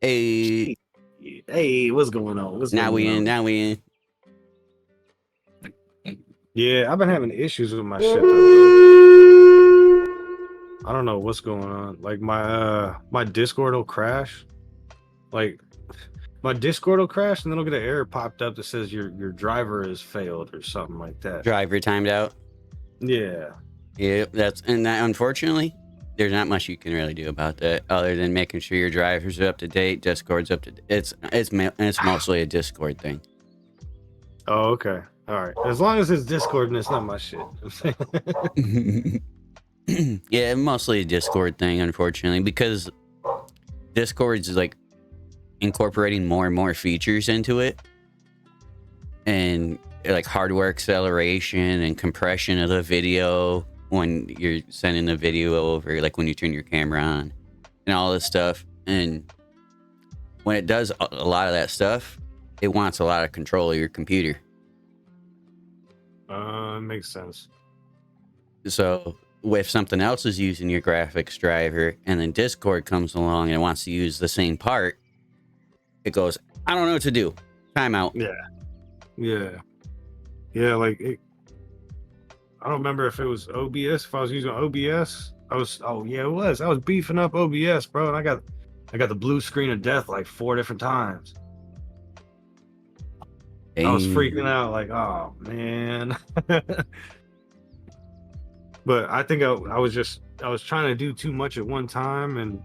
Hey, Hey, what's going on? What's now going we in, on? now we in. Yeah, I've been having issues with my shit though, bro. I don't know what's going on. Like my Discord will crash. Like my Discord will crash and then I'll get an error popped up that says your driver has failed or something like that. Driver timed out. Yeah. Yep, that unfortunately, there's not much you can really do about that other than making sure your drivers are up to date, Discord's up to it's mostly a Discord thing. Oh, okay. All right. As long as it's Discord and it's not my shit. Yeah, mostly a Discord thing, unfortunately, because Discord's like incorporating more and more features into it, and like hardware acceleration and compression of the video when you're sending the video over, like when you turn your camera on and all this stuff. And when it does a lot of that stuff, it wants a lot of control of your computer. Makes sense. So if something else is using your graphics driver and then Discord comes along and wants to use the same part, it goes, I don't know what to do. Timeout. Yeah. Yeah. Yeah, like I don't remember if it was OBS. If I was using OBS, oh yeah, it was. I was beefing up OBS, bro, and I got the blue screen of death like 4 different times. I was freaking out, like, oh man. But I think I was trying to do too much at one time, and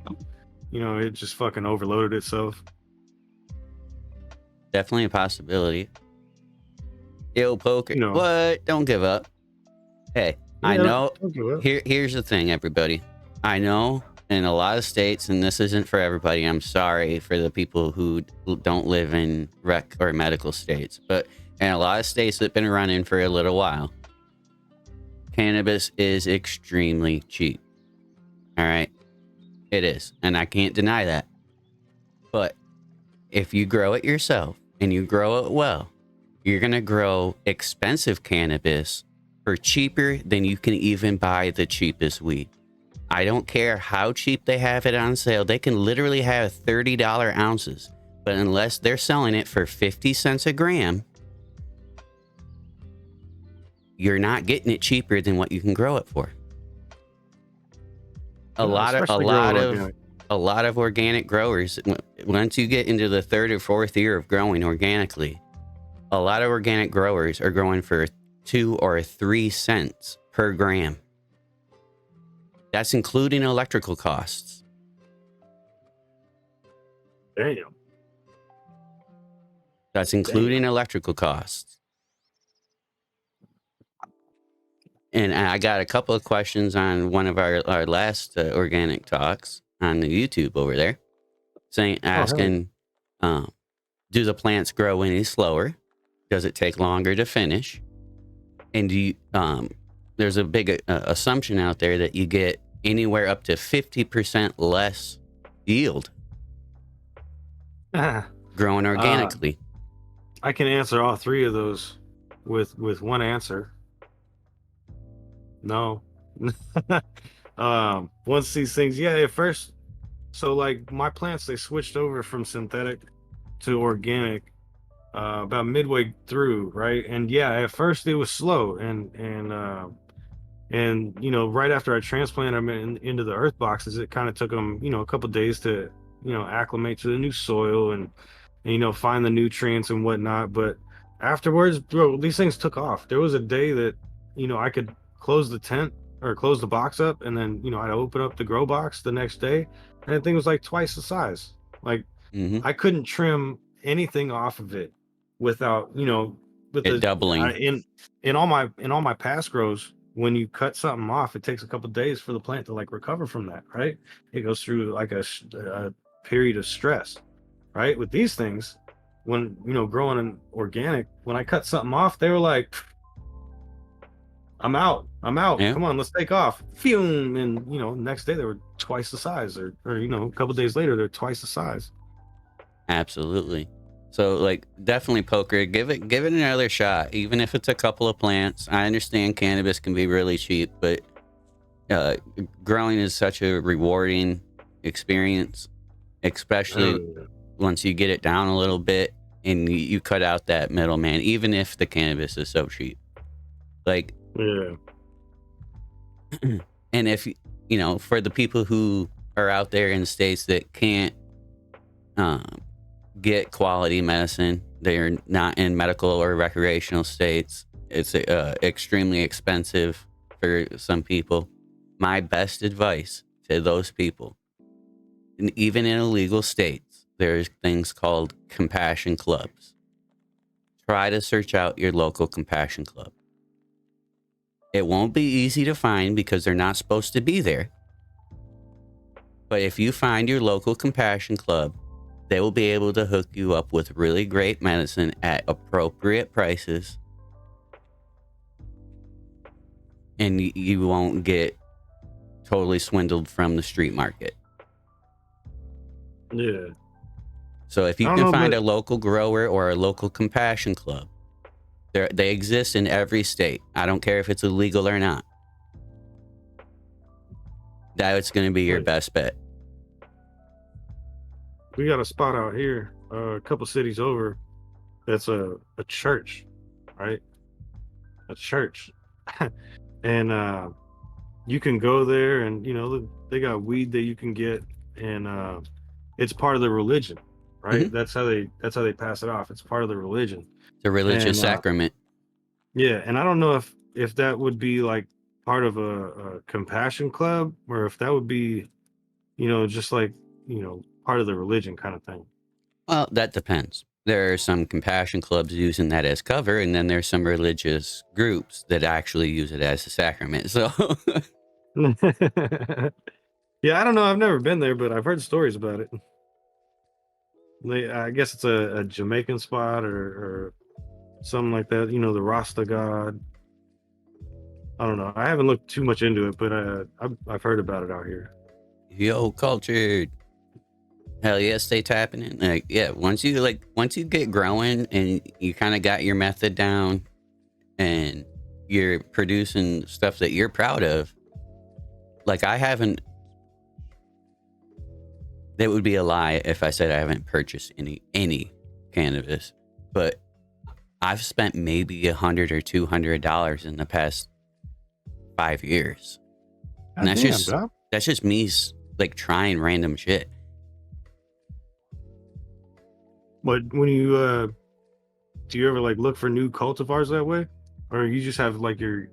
it just fucking overloaded itself. Definitely a possibility. Yo, poker. You know, What? Don't give up. Hey, I yeah. know. Okay. Here's the thing, everybody. I know in a lot of states, and this isn't for everybody. I'm sorry for the people who don't live in rec or medical states, but in a lot of states that have been running for a little while, cannabis is extremely cheap. All right, it is, and I can't deny that. But if you grow it yourself and you grow it well, you're gonna grow expensive cannabis for cheaper than you can even buy the cheapest weed. I don't care how cheap they have it on sale. They can literally have $30 ounces, but unless they're selling it for 50 cents a gram, you're not getting it cheaper than what you can grow it for. A Yeah, lot of a especially growing lot of organic. a lot of organic growers, once you get into the third or fourth year of growing organically, a lot of organic growers are growing for 2 or 3 cents per gram. That's including electrical costs. Damn. That's including electrical costs. And I got a couple of questions on one of our last organic talks on the YouTube over there, Oh, hell asking, do the plants grow any slower? Does it take longer to finish? And there's a big assumption out there that you get anywhere up to 50% less yield yeah. growing organically. I can answer all three of those with one answer. No. Once these things, yeah, at first, so like my plants, they switched over from synthetic to organic about midway through, right? And yeah, at first it was slow, and right after I transplanted them into the earth boxes, it kind of took them a couple days to acclimate to the new soil and find the nutrients and whatnot. But afterwards, bro, these things took off. There was a day that I could close the tent or close the box up, and then I'd open up the grow box the next day, and the thing was like twice the size. Like Mm-hmm. I couldn't trim anything off of it without with It the doubling. in all my past grows. When you cut something off, it takes a couple days for the plant to like recover from that, right? It goes through like a period of stress, right? With these things, when growing in organic, when I cut something off, they were like, I'm out. Yeah, Come on, let's take off. Fume. And next day they were twice the size, or a couple days later they're twice the size. absolutely. So like definitely poker, give it another shot, even if it's a couple of plants. I understand cannabis can be really cheap, but growing is such a rewarding experience especially Oh, once you get it down a little bit and you cut out that middleman, even if the cannabis is so cheap. Like, yeah. and if, for the people who are out there in states that can't um, get quality medicine, they're not in medical or recreational states, it's extremely expensive for some people. My best advice to those people, and even in illegal states, there's things called compassion clubs. Try to search out your local compassion club. It won't be easy to find because they're not supposed to be there. But if you find your local compassion club, they will be able to hook you up with really great medicine at appropriate prices. And you won't get totally swindled from the street market. Yeah. So if I you don't can know, find but a local grower or a local compassion club, they exist in every state. I don't care if it's illegal or not. That's going to be your like, best bet. we got a spot out here, a couple cities over, that's a church, right? A church. And you can go there and they got weed that you can get, and it's part of the religion, right? Mm-hmm. That's how they pass it off. It's part of the religion. It's a religious And sacrament. yeah, and I don't know if that would be like part of a compassion club, or if that would be, just like, part of the religion kind of thing. Well, that depends. There are some compassion clubs using that as cover, and then there's some religious groups that actually use it as a sacrament. So, Yeah, I don't know. I've never been there, but I've heard stories about it. I guess it's a Jamaican spot, or something like that. The Rasta God. I don't know. I haven't looked too much into it, but I've heard about it out here. yo, cultured. Hell yeah, stay tapping in. Like, yeah, once you get growing and you kind of got your method down and you're producing stuff that you're proud of, like I haven't, that would be a lie if I said I haven't purchased any cannabis, but I've spent maybe $100 or $200 in the past 5 years. And God damn, dog. that's just me like trying random shit. But when do you ever like look for new cultivars that way, or you just have like your,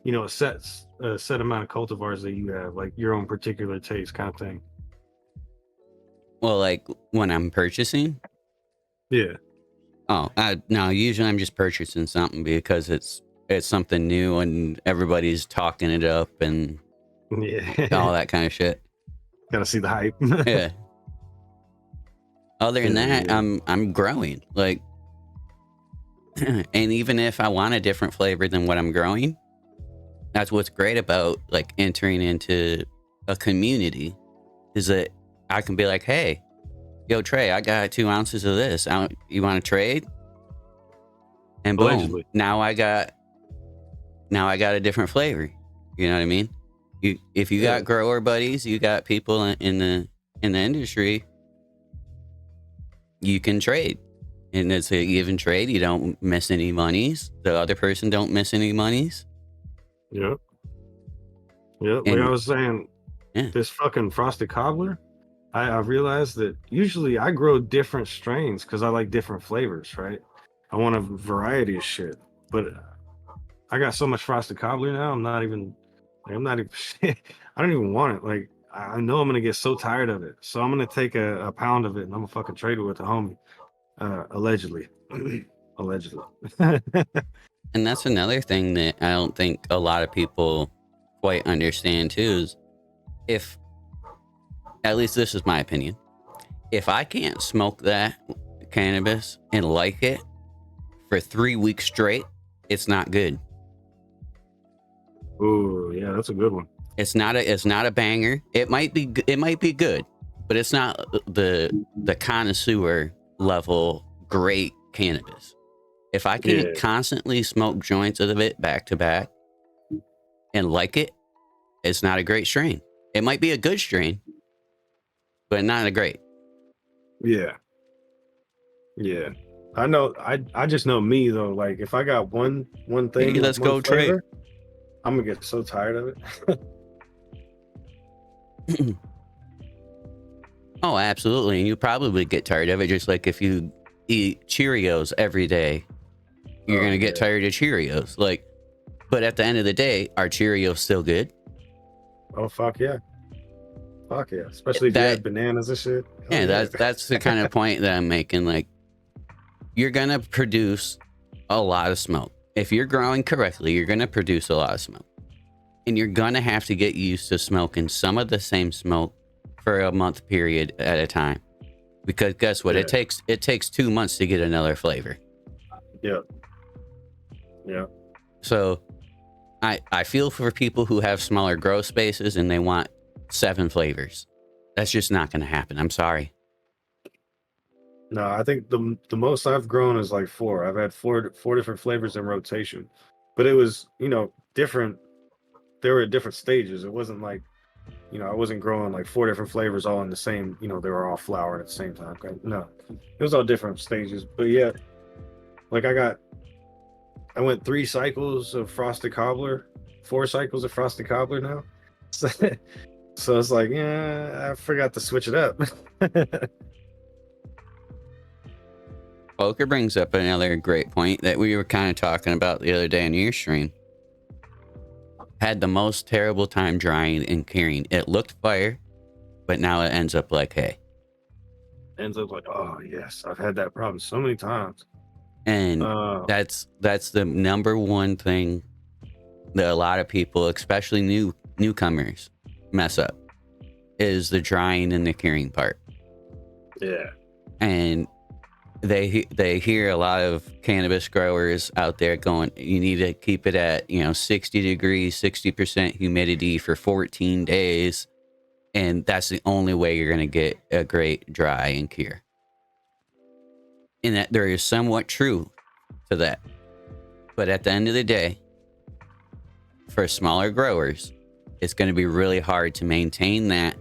a set amount of cultivars that you have, like your own particular taste kind of thing? Well, like when I'm purchasing, Yeah. no, usually I'm just purchasing something because it's something new and everybody's talking it up and all Yeah. that kind of shit. Gotta see the hype. Yeah. Other than Yeah, that, yeah. I'm growing. Like, and even if I want a different flavor than what I'm growing, that's what's great about like entering into a community, is that I can be like, hey, yo, Trey, I got 2 ounces of this. You want to trade? And boom, Allegedly. now I got a different flavor. You know what I mean? If you Yeah. got grower buddies, you got people in the industry, you can trade. And it's an even trade. You don't miss any monies. The other person don't miss any monies. Yep. Yep. Like I And was saying, yeah, this fucking frosted cobbler, I realized that usually I grow different strains because I like different flavors, right? I want a variety of shit. But I got so much frosted cobbler now, I'm not even I don't even want it. Like, I know I'm gonna get so tired of it. So I'm gonna take a pound of it and I'm gonna fucking trade it with a homie. Allegedly. Allegedly. and that's another thing that I don't think a lot of people quite understand too, is if, at least this is my opinion, if I can't smoke that cannabis and like it for 3 weeks straight, it's not good. Oh, yeah, that's a good one. It's not a banger. It might be good, but it's not the connoisseur level great cannabis. If I can't Yeah. constantly smoke joints of it back to back and like it, it's not a great strain. It might be a good strain, but not a great. Yeah. Yeah. I know I just know me though, like if I got one Hey, thing, like let's one go trade. flavor, I'm gonna get so tired of it. Oh, absolutely. And you probably get tired of it, just like if you eat Cheerios every day, you're Oh gonna get yeah. tired of Cheerios. Like, but at the end of the day, are Cheerios still good? Oh fuck yeah. Fuck yeah. Especially if you That add bananas and shit. Hell yeah, yeah. that's the kind of point that I'm making. Like, you're gonna produce a lot of smoke. If you're growing correctly, you're gonna produce a lot of smoke. And you're gonna have to get used to smoking some of the same smoke for a month period at a time. Because guess what? Yeah. It takes 2 months to get another flavor. Yeah. Yeah. So I feel for people who have smaller grow spaces and they want 7 flavors. That's just not gonna happen. I'm sorry. No, I think the most I've grown is like four. I've had four different flavors in rotation. But it was, different. They were at different stages. It wasn't like, I wasn't growing like four different flavors all in the same, they were all flowering at the same time. Okay? No. It was all different stages. But yeah, like I went 3 cycles of frosted cobbler, 4 cycles of frosted cobbler now. So, so it's like, yeah, I forgot to switch it up. Poker brings up another great point that we were kind of talking about the other day in your stream. Had the most terrible time drying and curing. It looked fire, but now it ends up like hay. Ends up like, oh yes, I've had that problem so many times. And Uh, that's the number one thing that a lot of people, especially newcomers, mess up is the drying and the curing part. yeah. And they hear a lot of cannabis growers out there going, you need to keep it at 60 degrees, 60% humidity for 14 days, and that's the only way you're going to get a great dry and cure. And that there is somewhat true to that, but at the end of the day, for smaller growers, it's going to be really hard to maintain that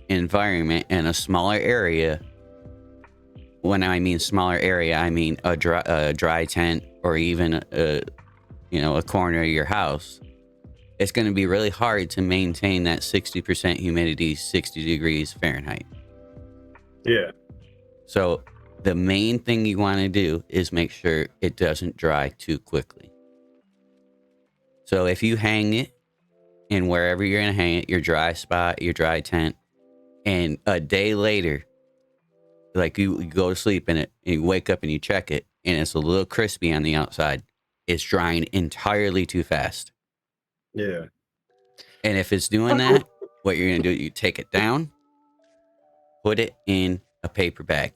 environment in a smaller area. When I mean smaller area, I mean a dry tent or even a corner of your house. It's going to be really hard to maintain that 60% humidity, 60 degrees Fahrenheit. Yeah. So the main thing you want to do is make sure it doesn't dry too quickly. So if you hang it in wherever you're going to hang it, your dry spot, your dry tent, and a day later, like you go to sleep in it and you wake up and you check it and it's a little crispy on the outside, it's drying entirely too fast. Yeah. And if it's doing that, what you're going to do, you take it down, put it in a paper bag.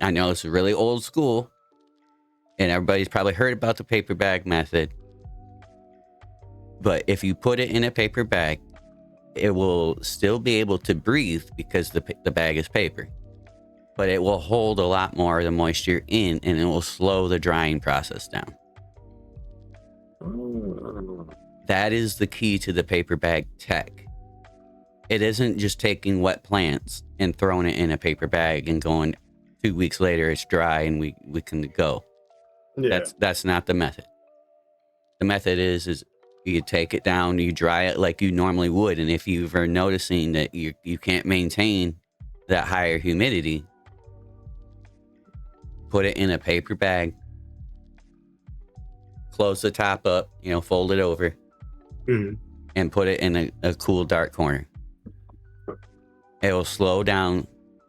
I know it's really old school and everybody's probably heard about the paper bag method. But if you put it in a paper bag, it will still be able to breathe because the bag is paper. But it will hold a lot more of the moisture in and it will slow the drying process down. Oh, That is the key to the paper bag tech. It isn't just taking wet plants and throwing it in a paper bag and going 2 weeks later it's dry and we can go. yeah. That's not the method. The method is you take it down, you dry it like you normally would, and if you are noticing that you can't maintain that higher humidity, put it in a paper bag, close the top up, fold it over, Mhm. and put it in a cool, dark corner. It will slow down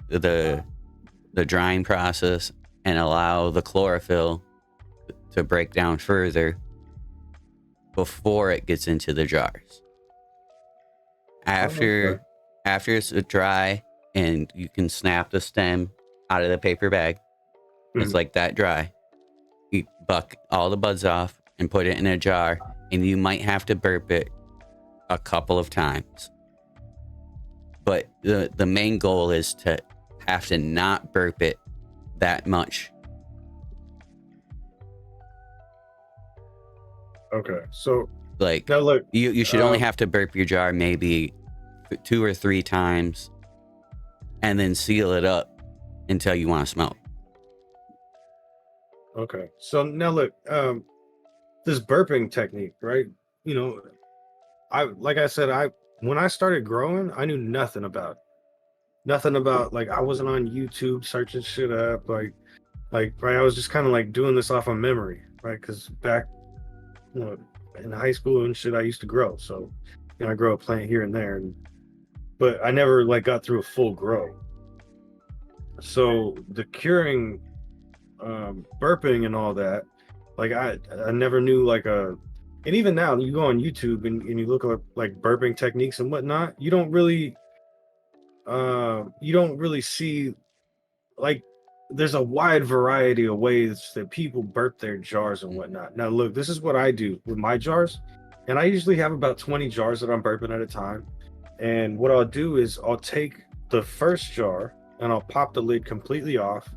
the drying process and allow the chlorophyll to break down further before it gets into the jars. Oh, okay. After it's dry and you can snap the stem out of the paper bag, it's Mhm. like that dry. You buck all the buds off and put it in a jar, and you might have to burp it a couple of times. But the main goal is to have to not burp it that much. Okay. So Like now look, you should only have to burp your jar maybe 2 or 3 times, and then seal it up until you want to smoke. Okay. So now look, this burping technique, right? You know, like I said, when I started growing, I knew nothing about it. Nothing about, like, I wasn't on YouTube searching shit up, like right. I was just kind of like doing this off of memory, right? Because back, you know, in high school and shit, I used to grow. So, I grow a plant here and there, but I never like got through a full grow. So the curing, burping and all that, like I never knew like and even now you go on YouTube and you look up like burping techniques and whatnot, you don't really see, like, there's a wide variety of ways that people burp their jars and whatnot. Now look, this is what I do with my jars, and I usually have about 20 jars that I'm burping at a time. And what I'll do is I'll take the first jar and I'll pop the lid completely off,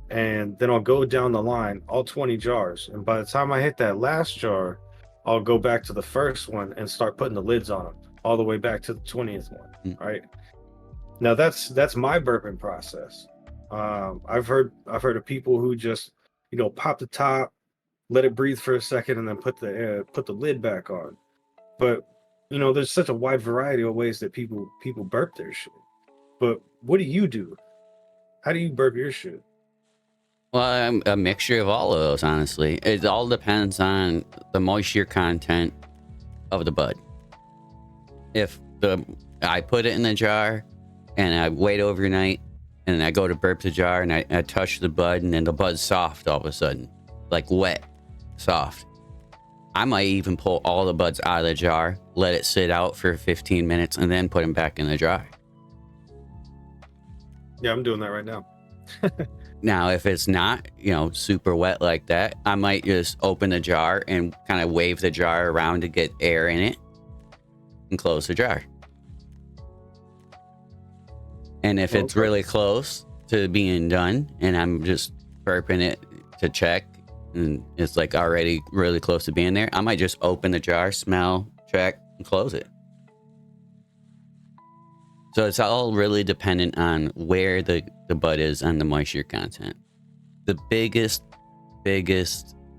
and then I'll go down the line, all 20 jars. And by the time I hit that last jar, I'll go back to the first one and start putting the lids on them all the way back to the 20th one. Mm. Right now, that's my burping process. I've heard of people who just, pop the top, let it breathe for a second, and then put the lid back on. But there's such a wide variety of ways that people burp their shit. But what do you do? How do you burp your shit? Well, I'm a mixture of all of those, honestly. It all depends on the moisture content of the bud. If I put it in the jar and I wait overnight and I go to burp the jar and I touch the bud and then the bud's soft all of a sudden, like wet, soft. I might even pull all the buds out of the jar, let it sit out for 15 minutes, and then put them back in the jar. Yeah, I'm doing that right now. Now, if it's not, super wet like that, I might just open the jar and kind of wave the jar around to get air in it and close the jar. And if it's really close to being done and I'm just burping it to check and it's like already really close to being there, I might just open the jar, smell, check, and close it. So it's all really dependent on where the bud is on the moisture content. The biggest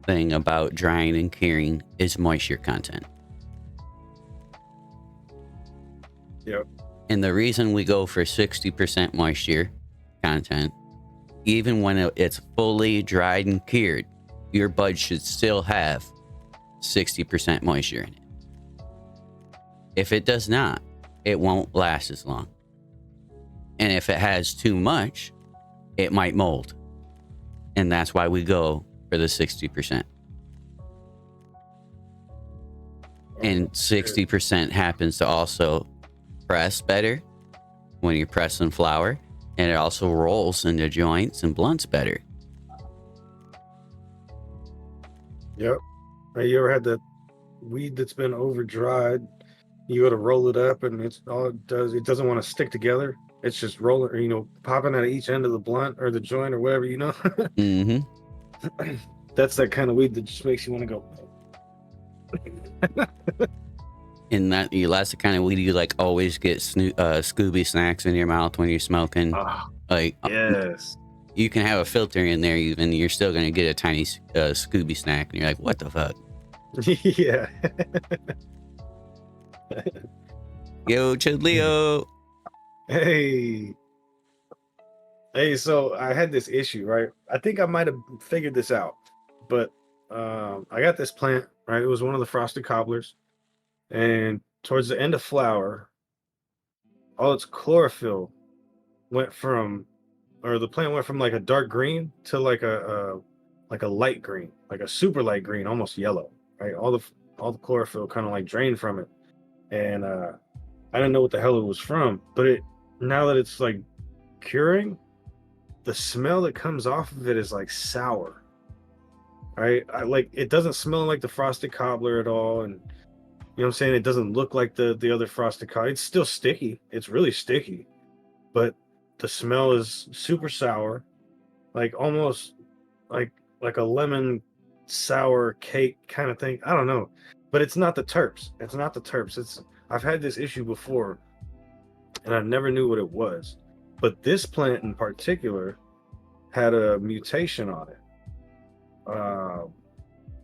thing about drying and curing is moisture content. Yep. And the reason we go for 60% moisture content, even when it's fully dried and cured, your bud should still have 60% moisture in it. If it does not, it won't last as long. And if it has too much, it might mold. And that's why we go for the 60%. And 60% happens to also press better when you're pressing flour. And it also rolls into joints and blunts better. Yep. Have you ever had that weed that's been over dried? You go to roll it up and it doesn't want to stick together. It's just rolling, popping at each end of the blunt or the joint or whatever, Mm-hmm. That's that kind of weed that just makes you want to go. And that's the kind of weed you like always get Scooby snacks in your mouth when you're smoking. Like, yes. You can have a filter in there, even you're still gonna get a tiny Scooby snack, and you're like, "What the fuck?" Yeah. Yo, Chidleo. Hey. So I had this issue, right? I think I might have figured this out, but I got this plant, right? It was one of the frosted cobblers, and towards the end of flower, all its chlorophyll the plant went from like a dark green to like a light green, like a super light green, almost yellow, right? All the chlorophyll kind of like drained from it, and I didn't know what the hell it was from, but now that it's like curing, the smell that comes off of it is like sour, right? It doesn't smell like the frosted cobbler at all, and what I'm saying, it doesn't look like the other frosted cobbler. It's still sticky. It's really sticky, but the smell is super sour, like almost like a lemon sour cake kind of thing. I don't know, but it's not the terps. I've had this issue before, and I never knew what it was. But this plant in particular had a mutation on it. Uh,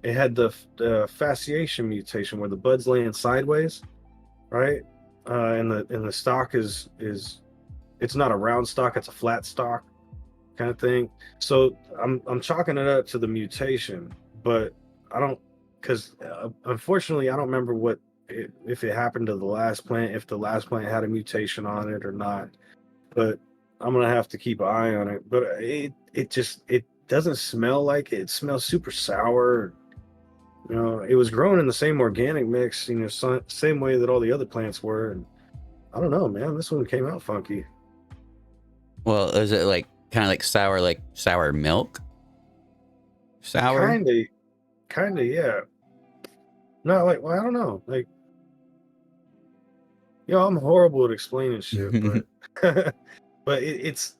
it had the fasciation mutation where the bud's laying sideways, right? And the stalk is it's not a round stalk, it's a flat stalk kind of thing. So I'm chalking it up to the mutation, but I don't, because unfortunately I don't remember if it happened to the last plant, if the last plant had a mutation on it or not. But I'm gonna have to keep an eye on it. But it doesn't smell like it. It smells super sour. You know, it was grown in the same organic mix, you know, same way that all the other plants were. And I don't know, man. This one came out funky. Well, is it like kind of like sour milk? Sour? Kinda, yeah. Not like, well, I don't know. Like, you know, I'm horrible at explaining shit, but but it's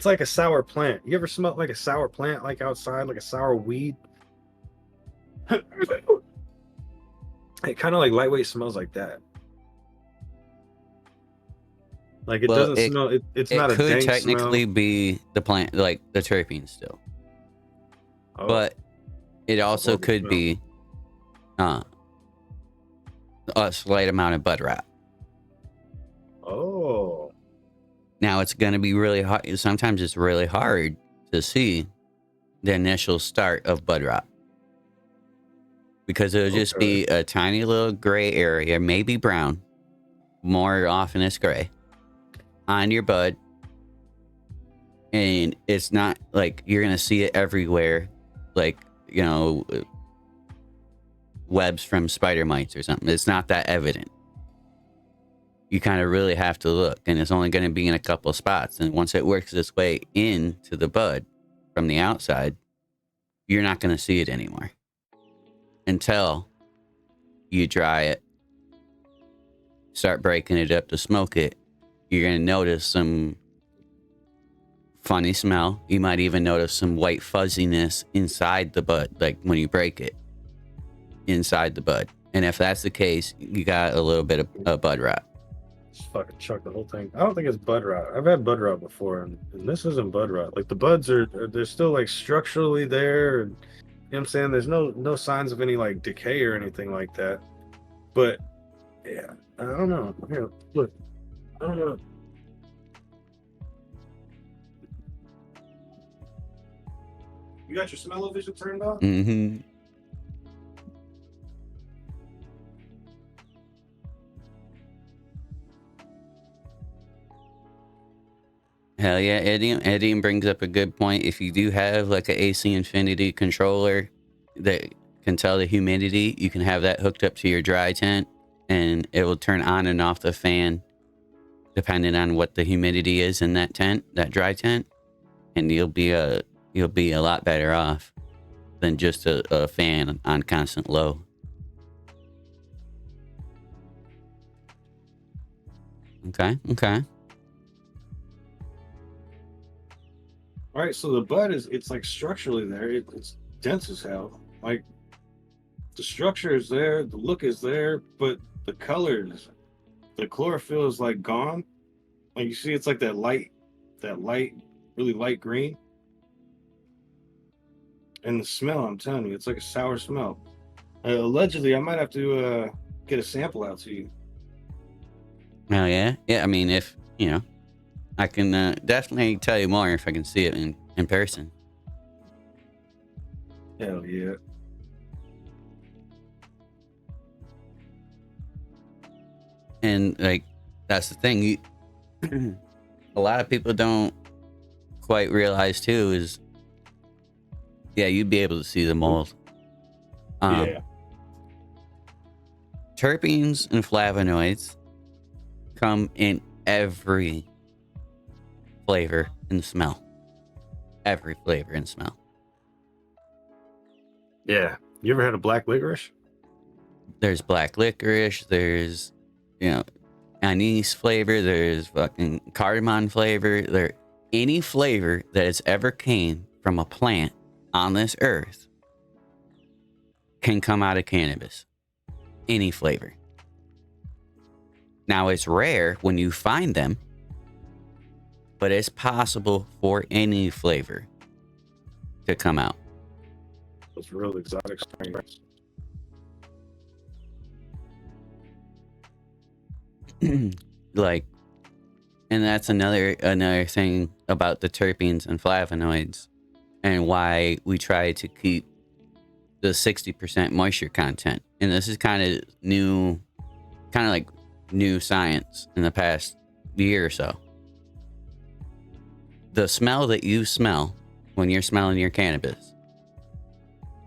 like a sour plant. You ever smell like a sour plant, like outside, like a sour weed? It kind of like lightweight smells like that. Like it Well, doesn't smell. It's it not a could dank smell. technically be the plant, like the terpenes still, Oh, but it it's a also horrible could smell. be uh, a slight amount of bud rot. Oh, Now it's going to be really hard. Sometimes it's really hard to see the initial start of bud rot because it'll just okay. be a tiny little gray area, maybe brown. More often it's gray on your bud, and it's not like you're going to see it everywhere, like, you know, webs from spider mites or something. It's not that evident. You kind of really have to look, and it's only going to be in a couple spots. And once it works its way into the bud from the outside, you're not going to see it anymore until you dry it, start breaking it up to smoke it. You're going to notice some funny smell. You might even notice some white fuzziness inside the bud, like when you break it inside the bud. And if that's the case, you got a little bit of bud rot. Just fucking chuck the whole thing. I don't think it's bud rot. I've had bud rot before, and this isn't bud rot. Like the buds they're still like structurally there, and you know what I'm saying. There's no signs of any like decay or anything like that. But yeah, I don't know. Here, look, I don't know. You got your smell-o-vision turned on? Mm-hmm. Hell yeah, Eddie brings up a good point. If you do have like an AC Infinity controller that can tell the humidity, you can have that hooked up to your dry tent, and it will turn on and off the fan depending on what the humidity is in that tent, that dry tent, and you'll be a lot better off than just a fan on constant low. Okay. All right, so the bud it's like structurally there. It's dense as hell. Like the structure is there, the look is there, but the colors, the chlorophyll is like gone. Like you see, it's like that light, really light green. And the smell, I'm telling you, it's like a sour smell. Allegedly, I might have to get a sample out to you. Hell yeah. Yeah, I mean, if, you know, I can definitely tell you more if I can see it in person. Hell yeah. And like, that's the thing. A lot of people don't quite realize too is, yeah, you'd be able to see the mold. Yeah. Terpenes and flavonoids come in every flavor and smell. Every flavor and smell. Yeah. You ever had a black licorice? There's black licorice. There's, you know, anise flavor. There's fucking cardamom flavor. Any flavor that has ever came from a plant on this earth can come out of cannabis. Any flavor. Now it's rare when you find them but it's possible for any flavor to come out. Those real exotic strains. Like, and that's another thing about the terpenes and flavonoids, and why we try to keep the 60% moisture content. And this is kind of like new science in the past year or so. The smell that you smell when you're smelling your cannabis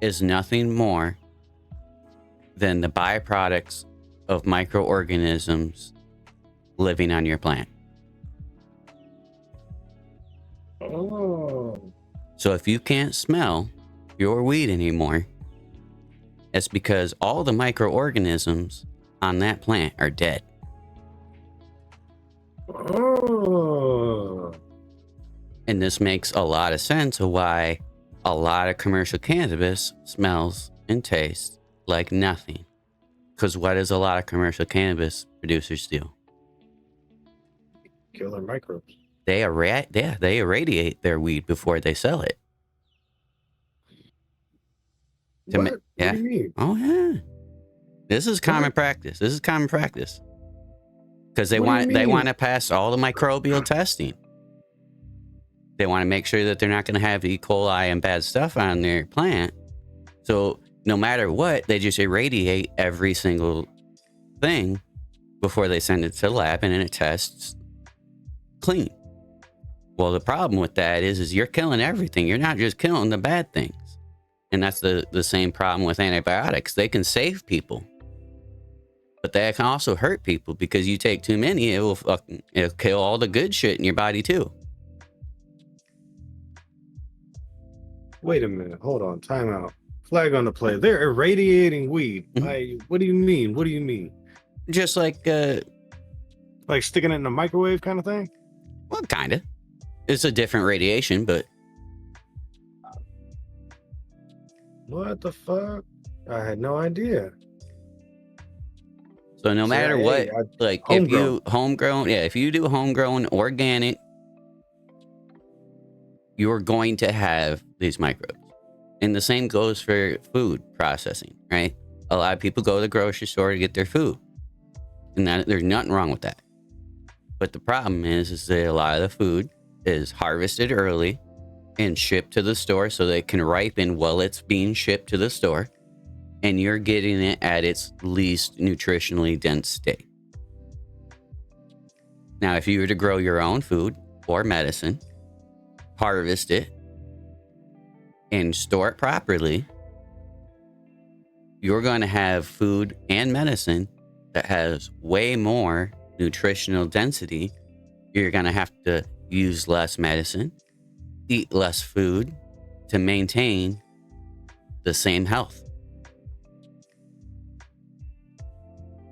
is nothing more than the byproducts of microorganisms living on your plant. Oh. So if you can't smell your weed anymore, it's because all the microorganisms on that plant are dead. Oh. And this makes a lot of sense of why a lot of commercial cannabis smells and tastes like nothing. Because what does a lot of commercial cannabis producers do? Killer microbes. They irradiate their weed before they sell it. What? What do you mean? Oh yeah. This is common practice. Because they want to pass all the microbial testing. They want to make sure that they're not going to have E. coli and bad stuff on their plant. So no matter what, they just irradiate every single thing before they send it to the lab, and then it tests clean. Well, the problem with that is you're killing everything. You're not just killing the bad things. And that's the same problem with antibiotics. They can save people, but they can also hurt people, because you take too many, it'll kill all the good shit in your body too. Wait a minute. Hold on. Time out. Flag on the play. They're irradiating weed. Mm-hmm. What do you mean? What do you mean? Just like sticking it in a microwave kind of thing? Well, kind of. It's a different radiation, but what the fuck? I had no idea. So no matter what, like if you if you do homegrown organic, you're going to have these microbes. And the same goes for food processing, right? A lot of people go to the grocery store to get their food, and there's nothing wrong with that. But the problem is that a lot of the food is harvested early and shipped to the store so that it can ripen while it's being shipped to the store, and you're getting it at its least nutritionally dense state. Now, if you were to grow your own food or medicine, harvest it, and store it properly, you're going to have food and medicine that has way more nutritional density. You're going to have to use less medicine, eat less food to maintain the same health.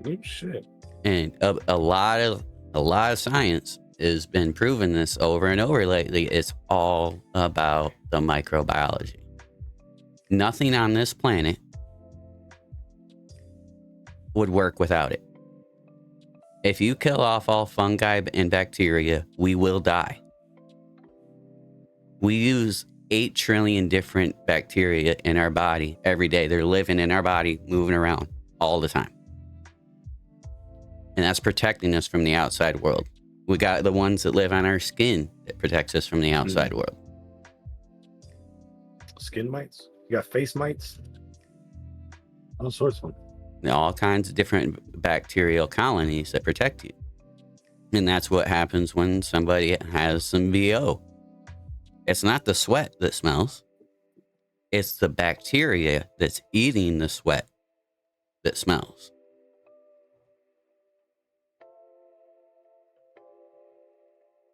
Oh, shit. And a lot of science has been proving this over and over lately. It's all about the microbiology. Nothing on this planet would work without it. If you kill off all fungi and bacteria, we will die. We use 8 trillion different bacteria in our body every day. They're living in our body, moving around all the time. And that's protecting us from the outside world. We got the ones that live on our skin that protects us from the outside world. Skin mites? You got face mites? All sorts of them. All kinds of different bacterial colonies that protect you. And that's what happens when somebody has some BO. It's not the sweat that smells. It's the bacteria that's eating the sweat that smells.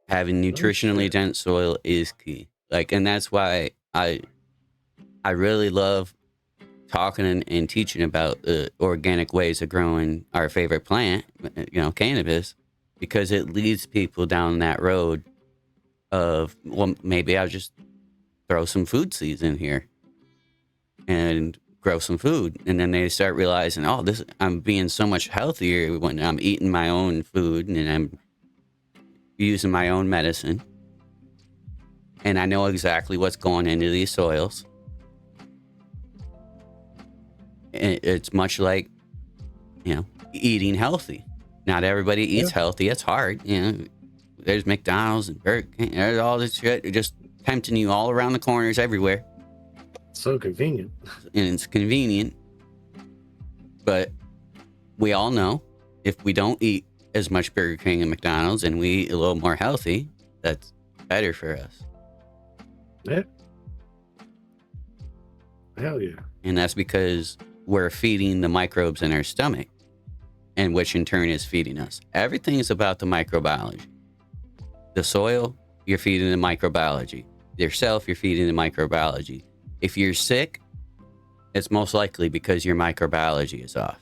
Having nutritionally dense soil is key. And that's why I really love talking and teaching about the organic ways of growing our favorite plant, cannabis, because it leads people down that road of, well, maybe I'll just throw some food seeds in here and grow some food. And then they start realizing, I'm being so much healthier when I'm eating my own food and I'm using my own medicine. and I know exactly what's going into these soils. And it's much like, eating healthy. Not everybody eats healthy. It's hard. There's McDonald's and Burger King. There's all this shit just tempting you all around the corners everywhere. So convenient. And it's convenient. But we all know if we don't eat as much Burger King and McDonald's and we eat a little more healthy, that's better for us. Yeah. Hell yeah. And that's because we're feeding the microbes in our stomach, and which in turn is feeding us. Everything is about the microbiology. The soil, you're feeding the microbiology. Yourself, you're feeding the microbiology. If you're sick, it's most likely because your microbiology is off.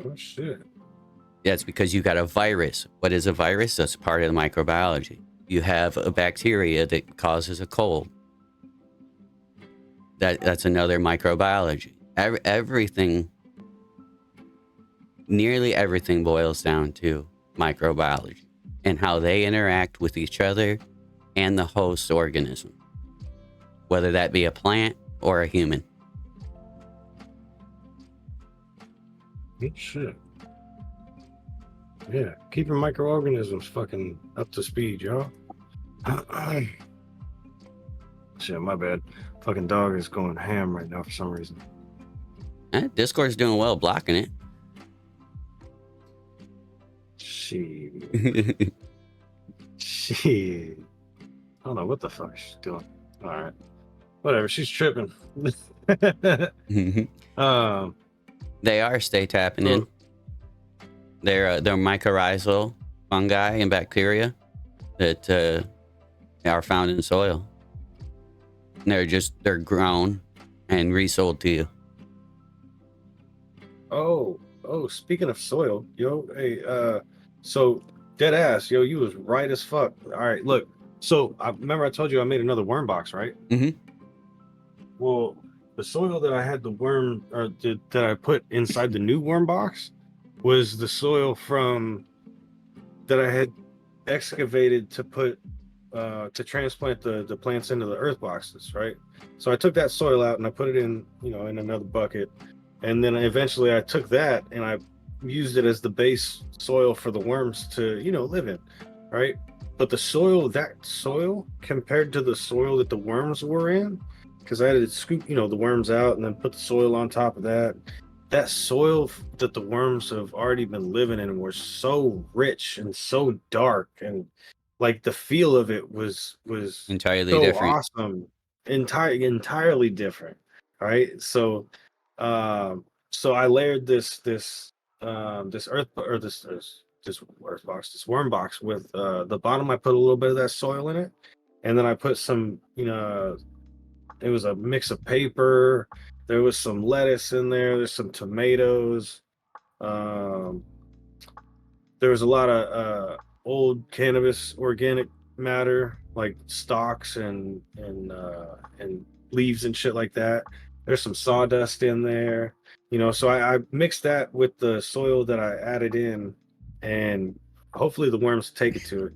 Oh, shit. That's because you got a virus. What is a virus? That's part of the microbiology. You have a bacteria that causes a cold. That's another microbiology. Everything, nearly everything boils down to microbiology and how they interact with each other and the host organism, whether that be a plant or a human. Good shit. Yeah, keeping microorganisms fucking up to speed, y'all. Shit, my bad. Fucking dog is going ham right now for some reason. Discord's doing well blocking it. Shit. Shit. I don't know what the fuck she's doing. All right. Whatever, she's tripping. They are stay tapping in. They're mycorrhizal fungi and bacteria that are found in soil. They're grown and resold to you. Oh, speaking of soil, yo, hey, so dead ass, yo, you was right as fuck. All right, look. So I remember I told you I made another worm box, right? Mm-hmm. Well, the soil that I had the worm that I put inside the new worm box was the soil from that I had excavated to put to transplant the plants into the earth boxes, right? So I took that soil out and I put it in, in another bucket, and then eventually I took that and I used it as the base soil for the worms to, live in, right? But that soil compared to the soil that the worms were in, because I had to scoop, the worms out and then put the soil on top of that. That soil that the worms have already been living in was so rich and so dark, and like the feel of it was Entirely so different. awesome, entirely different. Right. So I layered this worm box with the bottom. I put a little bit of that soil in it, and then I put some, it was a mix of paper. There was some lettuce in there. There's some tomatoes. Um, there was a lot of old cannabis organic matter, like stalks and leaves and shit like that. There's some sawdust in there, So I mixed that with the soil that I added in, and hopefully the worms take it to it.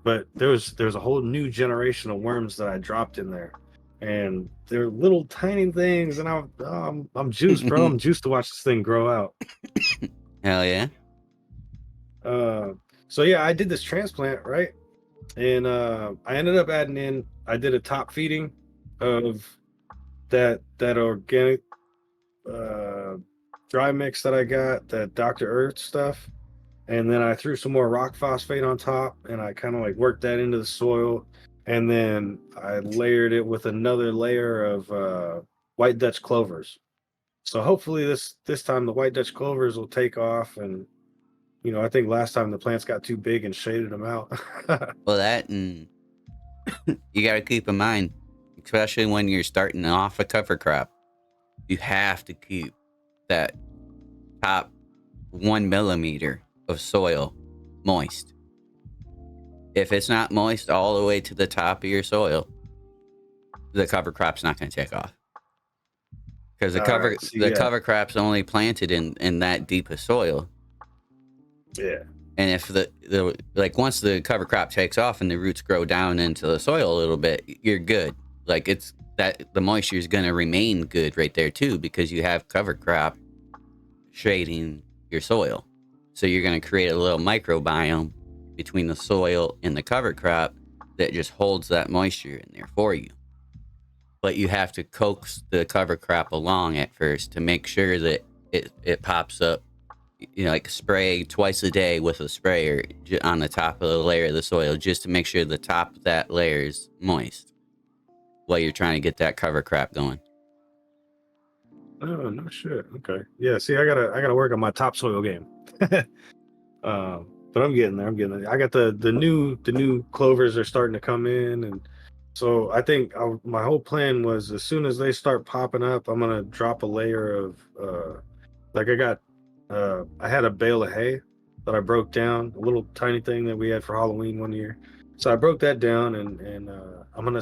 But there's a whole new generation of worms that I dropped in there, and they're little tiny things, and I'm juiced, bro. I'm juiced to watch this thing grow out. Hell yeah. So yeah, I did this transplant, right? And I ended up I did a top feeding of that organic dry mix that I got, that Dr. Earth stuff. And then I threw some more rock phosphate on top, and I kind of like worked that into the soil. And then I layered it with another layer of white Dutch clovers. So hopefully this time the white Dutch clovers will take off. And I think last time the plants got too big and shaded them out. Well, that, and you got to keep in mind, especially when you're starting off a cover crop, you have to keep that top 1 millimeter of soil moist. If it's not moist all the way to the top of your soil, the cover crop's not going to take off. Because the cover crop's only planted in that deep of soil. Yeah. And if the like once the cover crop takes off and the roots grow down into the soil a little bit, you're good. Like it's that the moisture is going to remain good right there too, because you have cover crop shading your soil. So you're going to create a little microbiome between the soil and the cover crop that just holds that moisture in there for you. But you have to coax the cover crop along at first to make sure that it pops up, like spray twice a day with a sprayer on the top of the layer of the soil, just to make sure the top of that layer is moist while you're trying to get that cover crop going. Oh no shit. Okay. Yeah. See, I gotta work on my topsoil game. But I'm getting there. I'm getting there. I got the new clovers are starting to come in, and so I think my whole plan was as soon as they start popping up, I'm gonna drop a layer of like I had a bale of hay that I broke down, a little tiny thing that we had for Halloween one year. So I broke that down, and I'm gonna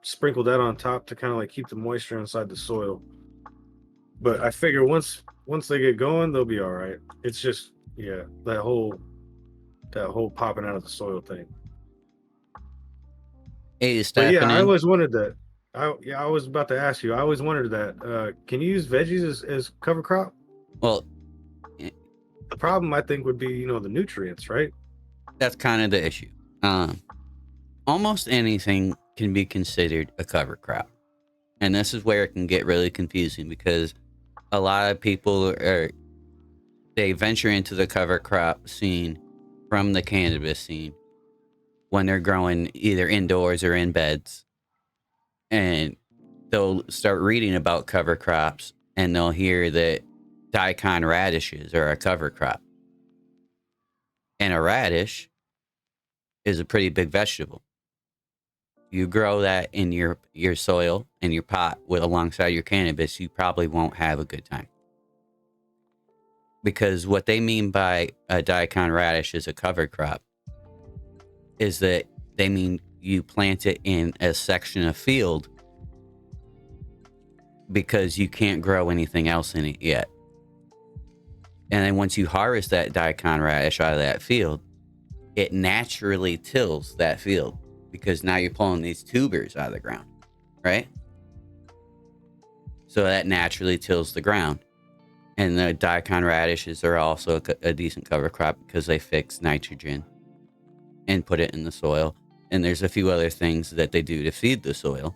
sprinkle that on top to kind of like keep the moisture inside the soil. But I figure once they get going, they'll be all right. It's just yeah, that whole popping out of the soil thing. Hey, But yeah, I Stephanie. always wanted that. I was about to ask you. I always wondered that. Can you use veggies as cover crop? Well, The problem I think would be the nutrients, right? that's kind of the issue. Um, Almost anything can be considered a cover crop. And this is where it can get really confusing, because a lot of people they venture into the cover crop scene from the cannabis scene when they're growing either indoors or in beds. And they'll start reading about cover crops and they'll hear that daikon radishes are a cover crop. And a radish is a pretty big vegetable. You grow that in your soil and your pot with alongside your cannabis, you probably won't have a good time. Because what they mean by a daikon radish as a cover crop is that they mean you plant it in a section of field because you can't grow anything else in it yet. And then once you harvest that daikon radish out of that field, it naturally tills that field, because now you're pulling these tubers out of the ground, right? So that naturally tills the ground. And the daikon radishes are also a decent cover crop because they fix nitrogen and put it in the soil. And there's a few other things that they do to feed the soil.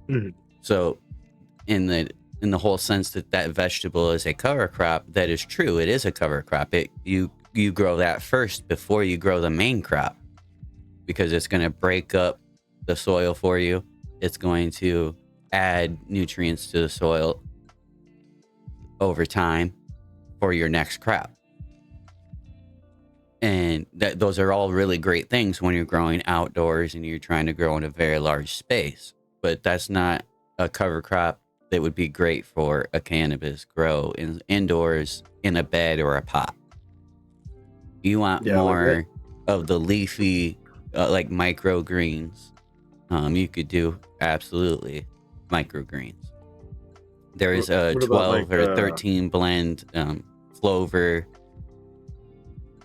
Mhm. So in the whole sense that vegetable is a cover crop, that is true. It is a cover crop. You grow that first before you grow the main crop, because it's going to break up the soil for you. It's going to add nutrients to the soil over time for your next crop. And those are all really great things when you're growing outdoors and you're trying to grow in a very large space. But that's not a cover crop that would be great for a cannabis grow indoors in a bed or a pot. You want Yeah, like that. more of the leafy, like microgreens. You could do absolutely microgreens. There is a What about 12 like or 13 blend clover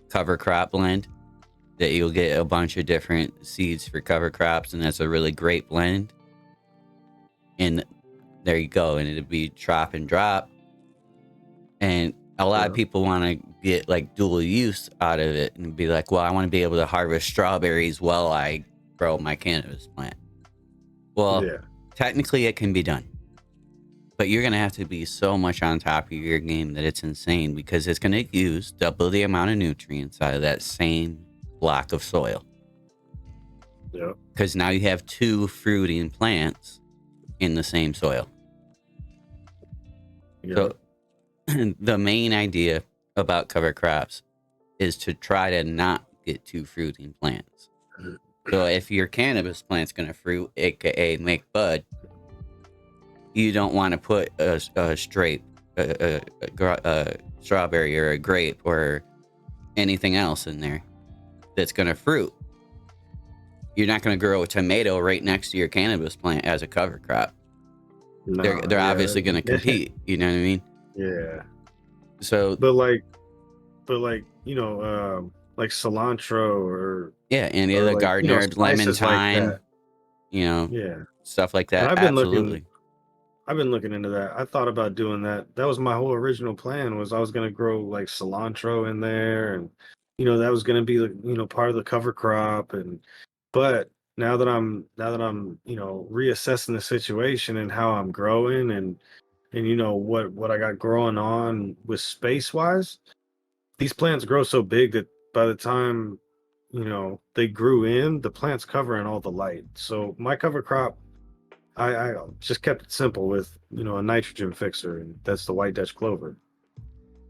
cover crop blend that you'll get a bunch of different seeds for cover crops, and that's a really great blend. And there you go, and it'd be drop and drop. And a lot of people want to get like dual use out of it and be like, well, I want to be able to harvest strawberries while I grow my cannabis plant. Well, yeah, technically it can be done, but you're going to have to be so much on top of your game that it's insane, because it's going to use double the amount of nutrients out of that same block of soil. yeah, Because now you have two fruiting plants in the same soil. yeah. So the main idea about cover crops is to try to not get two fruiting plants. So if your cannabis plant's going to fruit, aka make bud, you don't want to put a straight a strawberry or a grape or anything else in there that's going to fruit. You're not going to grow a tomato right next to your cannabis plant as a cover crop. No, They're yeah, obviously going to compete. You know what I mean? yeah. So But like like cilantro Yeah, any of or the like, gardener, lemon, spices like thyme, that. you know, Yeah. stuff like And that. Absolutely. I've been looking into that. I thought about doing that. That was my whole original plan was I was going to grow like cilantro in there and that was going to be like, part of the cover crop but now that I'm, reassessing the situation and how I'm growing and what I got growing on with space wise, these plants grow so big that by the time they grew in, the plant's covering all the light. So my cover crop, I just kept it simple with a nitrogen fixer, and that's the white Dutch clover.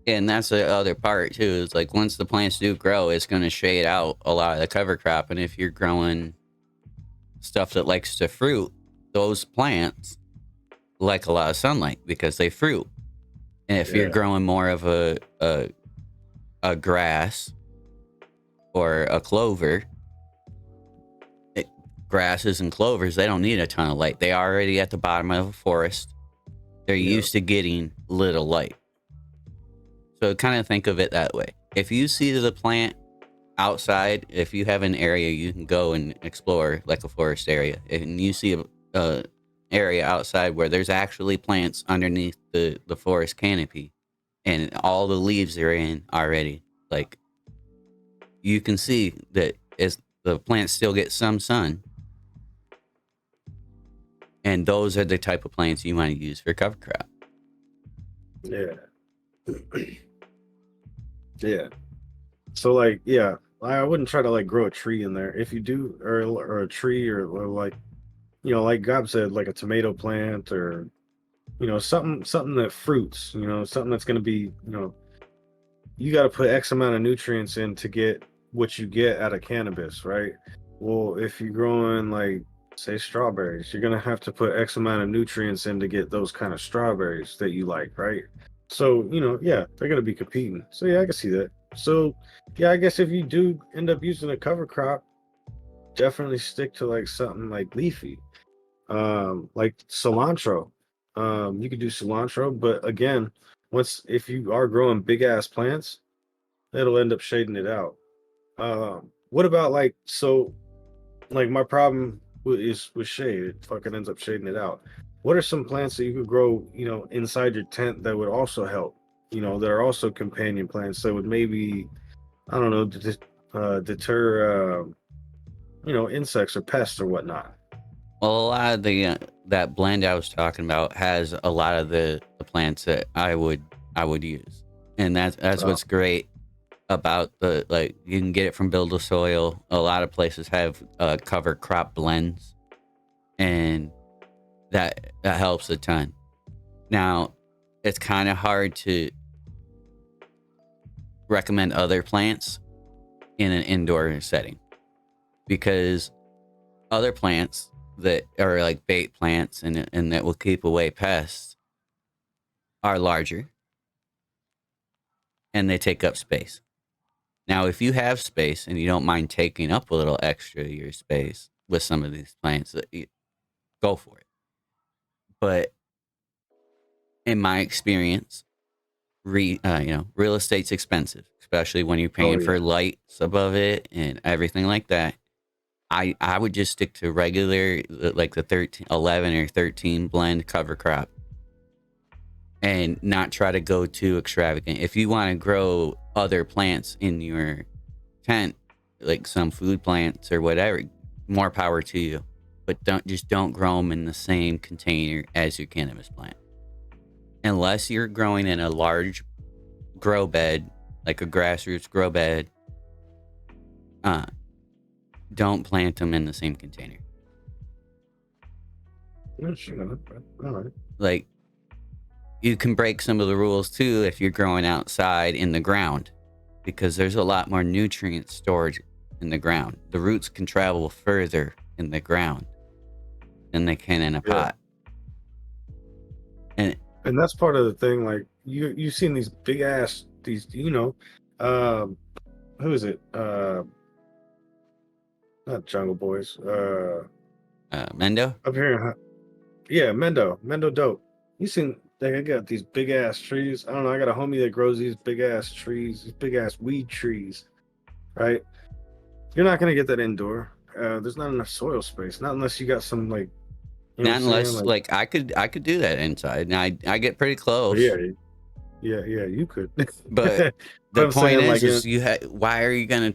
And that's the other part too, is like once the plants do grow, it's going to shade out a lot of the cover crop. And if you're growing stuff that likes to fruit, those plants like a lot of sunlight because they fruit. And if you're Yeah, growing more of a grass or a clover, it, grasses and clovers, they don't need a ton of light. They are already at the bottom of a forest. They're yeah, used to getting little light. So kind of think of it that way. If you see the plant outside, if you have an area you can go and explore, like a forest area, and you see a area outside where there's actually plants underneath the forest canopy, and all the leaves are in already, like you can see that as the plants still get some sun, and those are the type of plants you want to use for cover crop. yeah, yeah. So like, yeah, I wouldn't try to like grow a tree in there. If you do, or a tree, or like like Gob said, like a tomato plant, or something that fruits. Something that's going to be you got to put X amount of nutrients in to get what you get out of cannabis, right? Well, if you're growing like say strawberries, you're gonna have to put X amount of nutrients in to get those kind of strawberries that you like, right? So, yeah, they're gonna be competing. So yeah, I can see that. So yeah, I guess if you do end up using a cover crop, definitely stick to like something like leafy. Like cilantro. You could do cilantro, but again, once if you are growing big ass plants, it'll end up shading it out. What about like like my problem is with shade. It fucking ends up shading it out. What are some plants that you could grow, inside your tent that would also help? That are also companion plants that would maybe I don't know deter insects or pests or whatnot. Well, a lot of the that blend I was talking about has a lot of the plants that I would use, and that's Uh, what's great about the, like, you can get it from Build a Soil. A lot of places have cover crop blends, and that helps a ton. Now, it's kind of hard to recommend other plants in an indoor setting because other plants that are like bait plants and that will keep away pests are larger and they take up space. Now, if you have space and you don't mind taking up a little extra of your space with some of these plants, go for it. But in my experience, real estate's expensive, especially when you're oh paying yeah, for lights above it and everything like that. I would just stick to regular, like the 13, 11 or 13 blend cover crop and not try to go too extravagant. If you want to grow other plants in your tent, like some food plants or whatever, more power to you. But don't grow them in the same container as your cannabis plant. Unless you're growing in a large grow bed, like a grassroots grow bed, uh, don't plant them in the same container. yeah, sure. All right. Like, you can break some of the rules too if you're growing outside in the ground because there's a lot more nutrients stored in the ground. The roots can travel further in the ground than they can in a Yeah. pot. And And that's part of the thing. Like you've seen these big ass these um who is it? Not Jungle Boys. Mendo, Up here in yeah, Mendo Dope. You seen like I got these big ass trees. I don't know. I got a homie that grows these big ass trees, these big ass weed trees, right? You're not gonna get that indoor. There's not enough soil space. Not unless you got some like, you know what Not I'm saying? unless Like, like I could do that inside, and I get pretty oh, yeah, close. yeah, you could. But But the I'm point saying like, is why are you gonna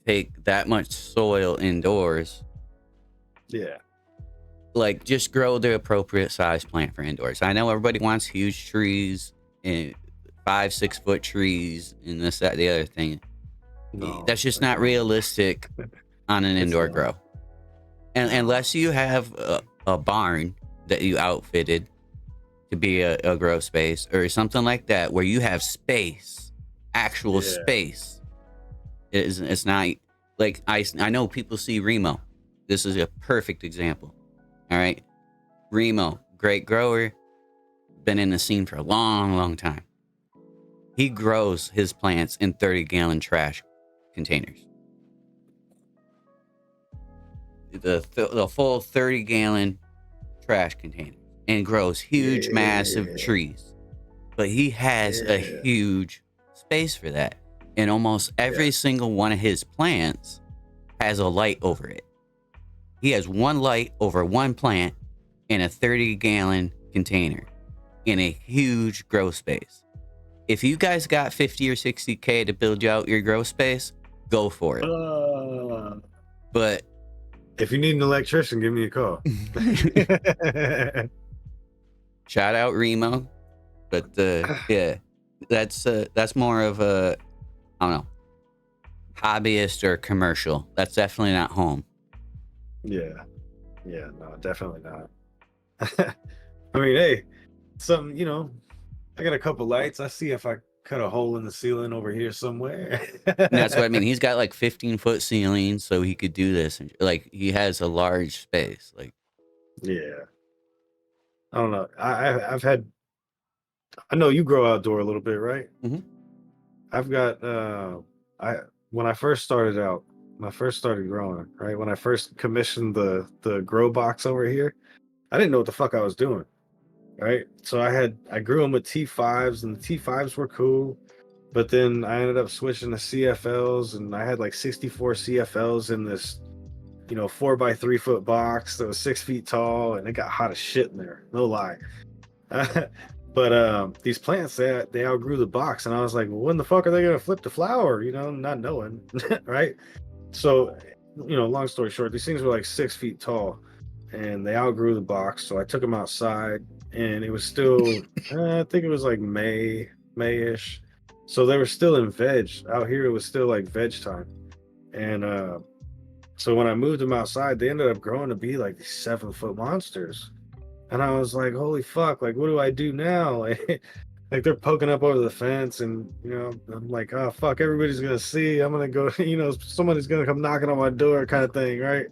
take that much soil indoors? yeah, Like, just grow the appropriate size plant for indoors. I know everybody wants huge trees and 5-6 foot trees and this, that, the other thing. no, That's just like, not realistic on an it's indoor not. grow. And No. unless you have a barn that you outfitted to be a grow space or something like that, where you have space, actual Yeah. space. It's not like I know people see Remo. This is a perfect example. All right. Remo, great grower, been in the scene for a long, long time. He grows his plants in 30-gallon trash containers. The full 30-gallon trash container, and grows huge, massive Yeah. trees. But he has a Yeah. huge space for that. And almost Yeah. every single one of his plants has a light over it. He has one light over one plant in a 30-gallon container in a huge grow space. If you guys got 50 or 60K to build out your grow space, go for it. But If you need an electrician, give me a call. shout out Remo. But yeah, that's more of a, I don't know, hobbyist or commercial. That's definitely not home. Yeah. Yeah. No, definitely not. I mean, hey, something, I got a couple lights. I see if I cut a hole in the ceiling over here somewhere. And that's what I mean. He's got like 15-foot ceilings, so he could do this. And like, he has a large space. Like, Yeah. I don't know. I know you grow outdoor a little bit, right? mhm. I've got I when I first started out, when I first started growing, right? When I first commissioned the grow box over here, I didn't know what the fuck I was doing, right? So I grew them with T5s, and the T5s were cool, but then I ended up switching to CFLs, and I had like 64 CFLs in this 4 by 3 foot box that was 6 feet tall, and it got hot as shit in there, no lie. But these plants, they outgrew the box, and I was like, well, when the fuck are they gonna flip the flower? Not knowing, right? So, long story short, these things were like 6 feet tall, and they outgrew the box. So I took them outside, and it was still, I think it was like Mayish. So they were still in veg. Out here, it was still like veg time, and so when I moved them outside, they ended up growing to be like these 7 foot monsters. And I was like, holy fuck, like, what do I do now? Like they're poking up over the fence, and I'm like, oh fuck, everybody's gonna see. I'm gonna go, somebody's gonna come knocking on my door, kind of thing, right?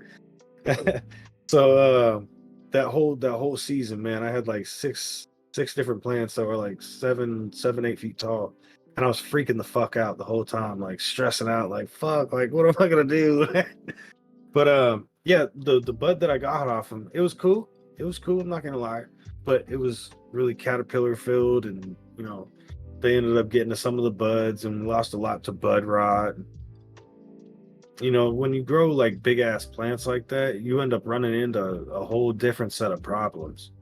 So that whole season, man, I had like six different plants that were like 7, 8 feet tall. And I was freaking the fuck out the whole time, like stressing out, like fuck, like what am I gonna do? But yeah, the bud that I got off him, it was cool. It was cool. I'm not gonna lie, but it was really caterpillar filled, and they ended up getting to some of the buds, and we lost a lot to bud rot. When you grow like big ass plants like that, you end up running into a whole different set of problems.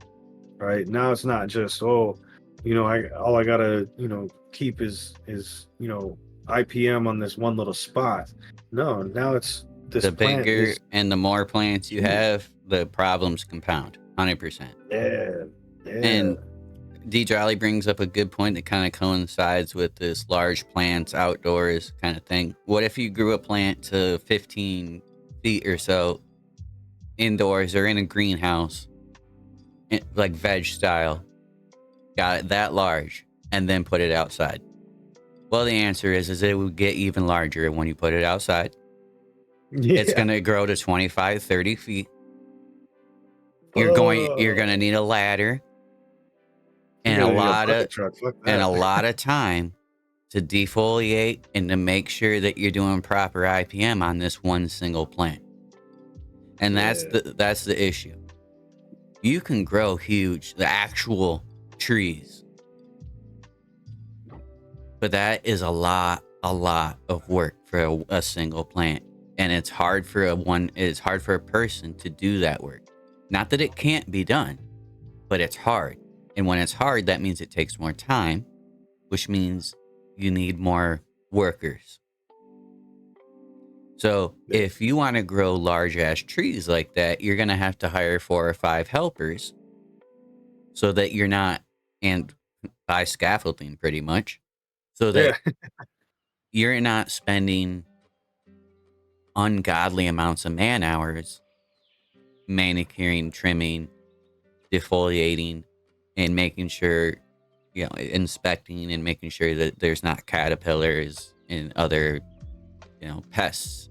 Right now, it's not just I all I gotta keep is IPM on this one little spot. No, now it's this The plant bigger is and the more plants you huge. have, the problems compound 100%. Yeah, yeah, And D Jolly brings up a good point that kind of coincides with this large plants outdoors kind of thing. What if you grew a plant to 15 feet or so indoors or in a greenhouse, like veg style, got it that large, and then put it outside? Well, the answer is it would get even larger when you put it outside. It's yeah. going to grow to 25, 30 feet. You're going to Oh, need a ladder you're and a gonna need a lot of bucket truck. Fuck and a that. lot of time to defoliate and to make sure that you're doing proper IPM on this one single plant. And that's Yeah, the issue. You can grow huge, the actual trees. But that is a lot of work for a single plant. And it's hard for a person to do that work. Not that it can't be done, but it's hard. And when it's hard, that means it takes more time, which means you need more workers. So if you want to grow large ass trees like that, you're going to have to hire 4 or 5 helpers so that you're not, and buy scaffolding pretty much, so that you're not spending ungodly amounts of man hours manicuring, trimming, defoliating, and making sure, inspecting and making sure that there's not caterpillars and other, pests.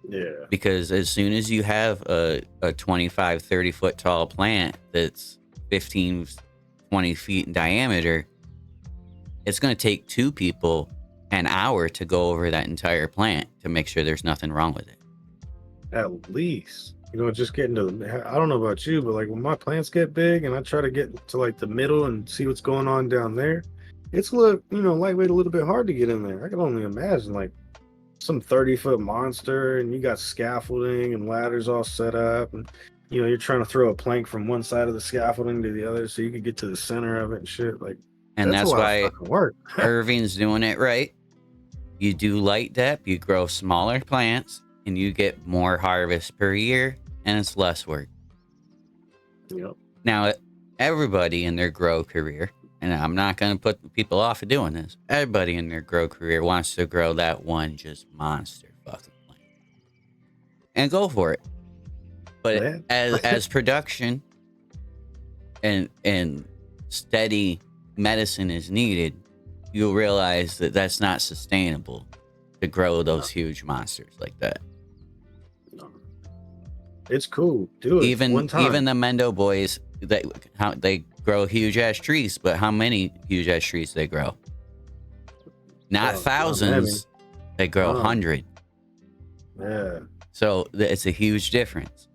Yeah. Because as soon as you have a 25, 30 foot tall plant that's 15, 20 feet in diameter, it's going to take 2 people an hour to go over that entire plant to make sure there's nothing wrong with it. At least, just getting to I don't know about you, but like when my plants get big and I try to get to like the middle and see what's going on down there, it's lightweight, a little bit hard to get in there. I can only imagine like some 30-foot monster, and you got scaffolding and ladders all set up, and you're trying to throw a plank from one side of the scaffolding to the other so you can get to the center of it and shit. Like, and that's a lot of fucking work. Irving's doing it right. You do light dep, you grow smaller plants, and you get more harvest per year, and it's less work. Yep. Now, everybody in their grow career, and I'm not going to put people off of doing this, everybody in their grow career wants to grow that one just monster fucking plant. And go for it. But as production and steady medicine is needed, you'll realize that that's not sustainable to grow those huge monsters like that. No. It's cool. Do it one time. Even the Mendo boys, they grow huge ass trees, but how many huge ass trees they grow? Not thousands. They grow 100. Yeah. So it's a huge difference.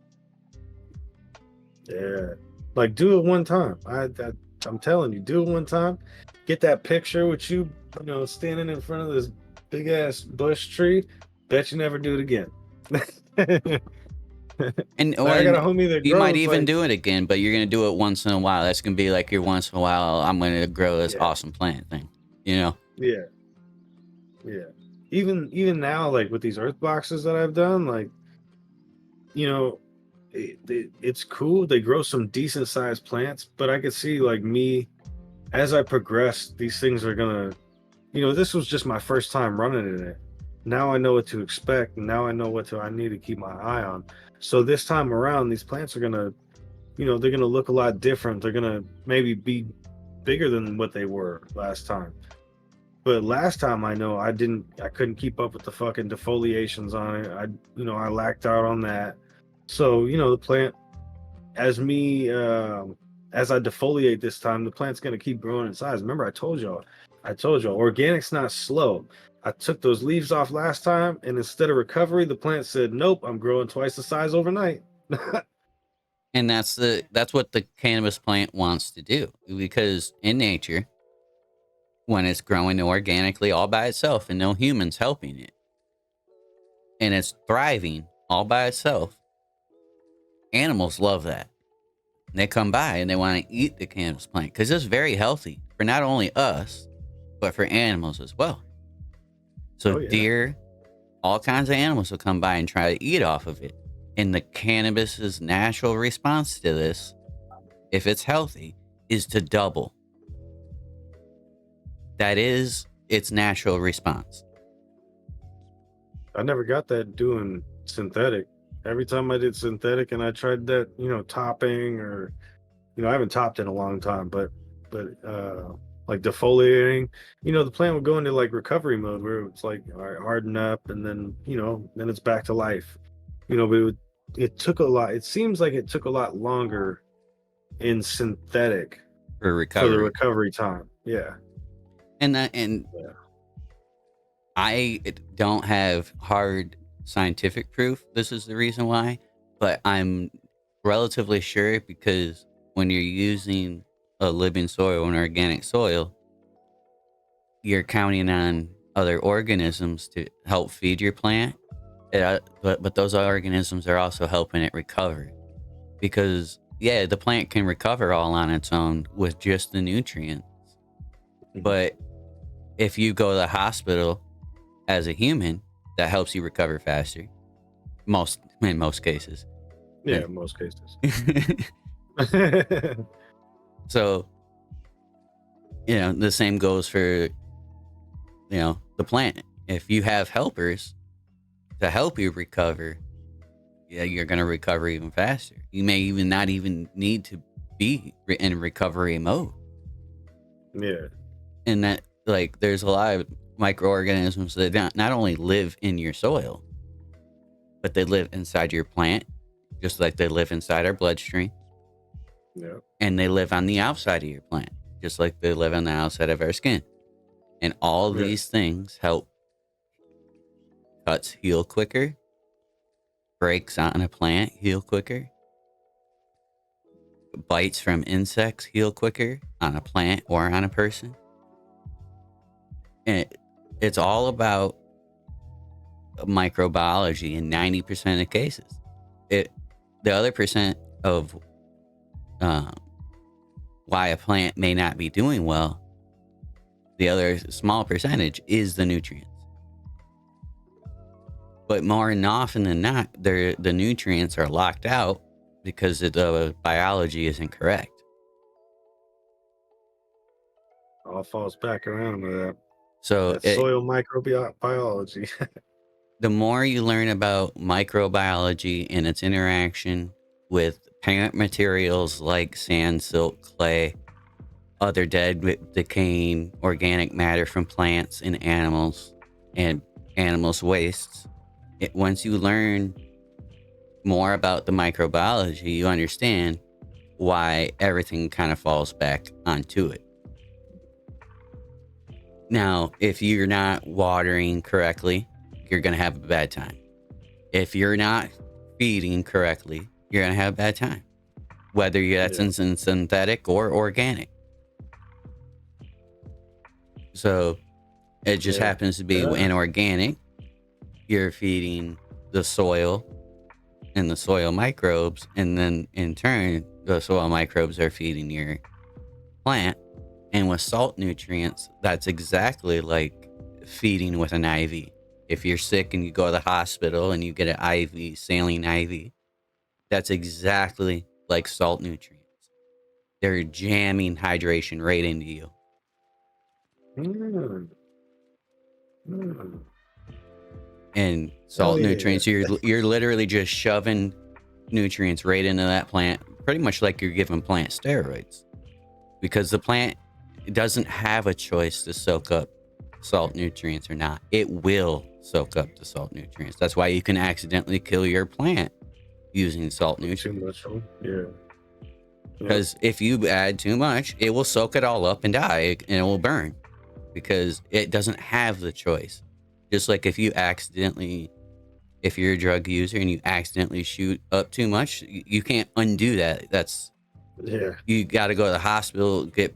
Yeah. Like, do it one time. I'm telling you, do it one time. Get that picture with you, standing in front of this big ass bush tree. Bet you never do it again. And I got a homie that you might even do it again, but you're gonna do it once in a while. That's gonna be like your once in a while. I'm gonna grow this awesome plant thing. Yeah. Yeah. Even now, like with these earth boxes that I've done, like, it's cool. They grow some decent sized plants, but I could see like me as I progress, these things are gonna, this was just my first time running in it. Now I know what to expect, and now I know I need to keep my eye on. So this time around, these plants are gonna, they're gonna look a lot different. They're gonna maybe be bigger than what they were last time. But last time, I couldn't keep up with the fucking defoliations on it. I lacked out on that. So, the plant, as I defoliate this time, the plant's going to keep growing in size. Remember, I told y'all, organic's not slow. I took those leaves off last time, and instead of recovery, the plant said, nope, I'm growing twice the size overnight. And that's what the cannabis plant wants to do, because in nature, when it's growing organically all by itself and no humans helping it, and it's thriving all by itself, animals love that. And they come by and they want to eat the cannabis plant because it's very healthy for not only us, but for animals as well. So deer, all kinds of animals will come by and try to eat off of it. And the cannabis's natural response to this, if it's healthy, is to double. That is its natural response. I never got that doing synthetic. Every time I did synthetic and I tried that, topping, or, I haven't topped in a long time, but like defoliating, the plant would go into like recovery mode where it's like, all right, harden up, and then, then it's back to life. But it took a lot. It seems like it took a lot longer in synthetic for the recovery time. Yeah. I don't have hard scientific proof this is the reason why, but I'm relatively sure, because when you're using a living soil, an organic soil, you're counting on other organisms to help feed your plant. But those organisms are also helping it recover, because yeah, the plant can recover all on its own with just the nutrients. But if you go to the hospital as a human, that helps you recover faster. In most cases. Yeah, in most cases. So, the same goes for, the plant. If you have helpers to help you recover, yeah, you're going to recover even faster. You may even not even need to be in recovery mode. Yeah. And that, like, there's a lot of microorganisms that not only live in your soil, but they live inside your plant, just like they live inside our bloodstream. Yeah. And they live on the outside of your plant, just like they live on the outside of our skin. And all these things help cuts heal quicker, breaks on a plant heal quicker, bites from insects heal quicker on a plant or on a person. And it's all about microbiology in 90% of the cases. The other percent of why a plant may not be doing well, the other small percentage is the nutrients. But more and often than not, the nutrients are locked out because the biology isn't correct. All falls back around to that. So Soil microbiology. The more you learn about microbiology and its interaction with parent materials like sand, silt, clay, other dead, decaying organic matter from plants and animals wastes, once you learn more about the microbiology, you understand why everything kind of falls back onto it. Now, if you're not watering correctly, you're going to have a bad time. If you're not feeding correctly, you're going to have a bad time, whether that's in synthetic or organic. So it just happens to be in organic, you're feeding the soil and the soil microbes, and then in turn, the soil microbes are feeding your plant. And with salt nutrients, that's exactly like feeding with an IV. If you're sick and you go to the hospital and you get an IV, saline IV, that's exactly like salt nutrients. They're jamming hydration right into you. And salt nutrients, you're literally just shoving nutrients right into that plant, pretty much like you're giving plant steroids, because the plant doesn't have a choice to soak up salt nutrients or not. It will soak up the salt nutrients. That's why you can accidentally kill your plant using salt nutrients. Too much, yeah. Because if you add too much, it will soak it all up and die, and it will burn, because it doesn't have the choice. Just like if you're a drug user and you accidentally shoot up too much, you can't undo that. You got to go to the hospital, get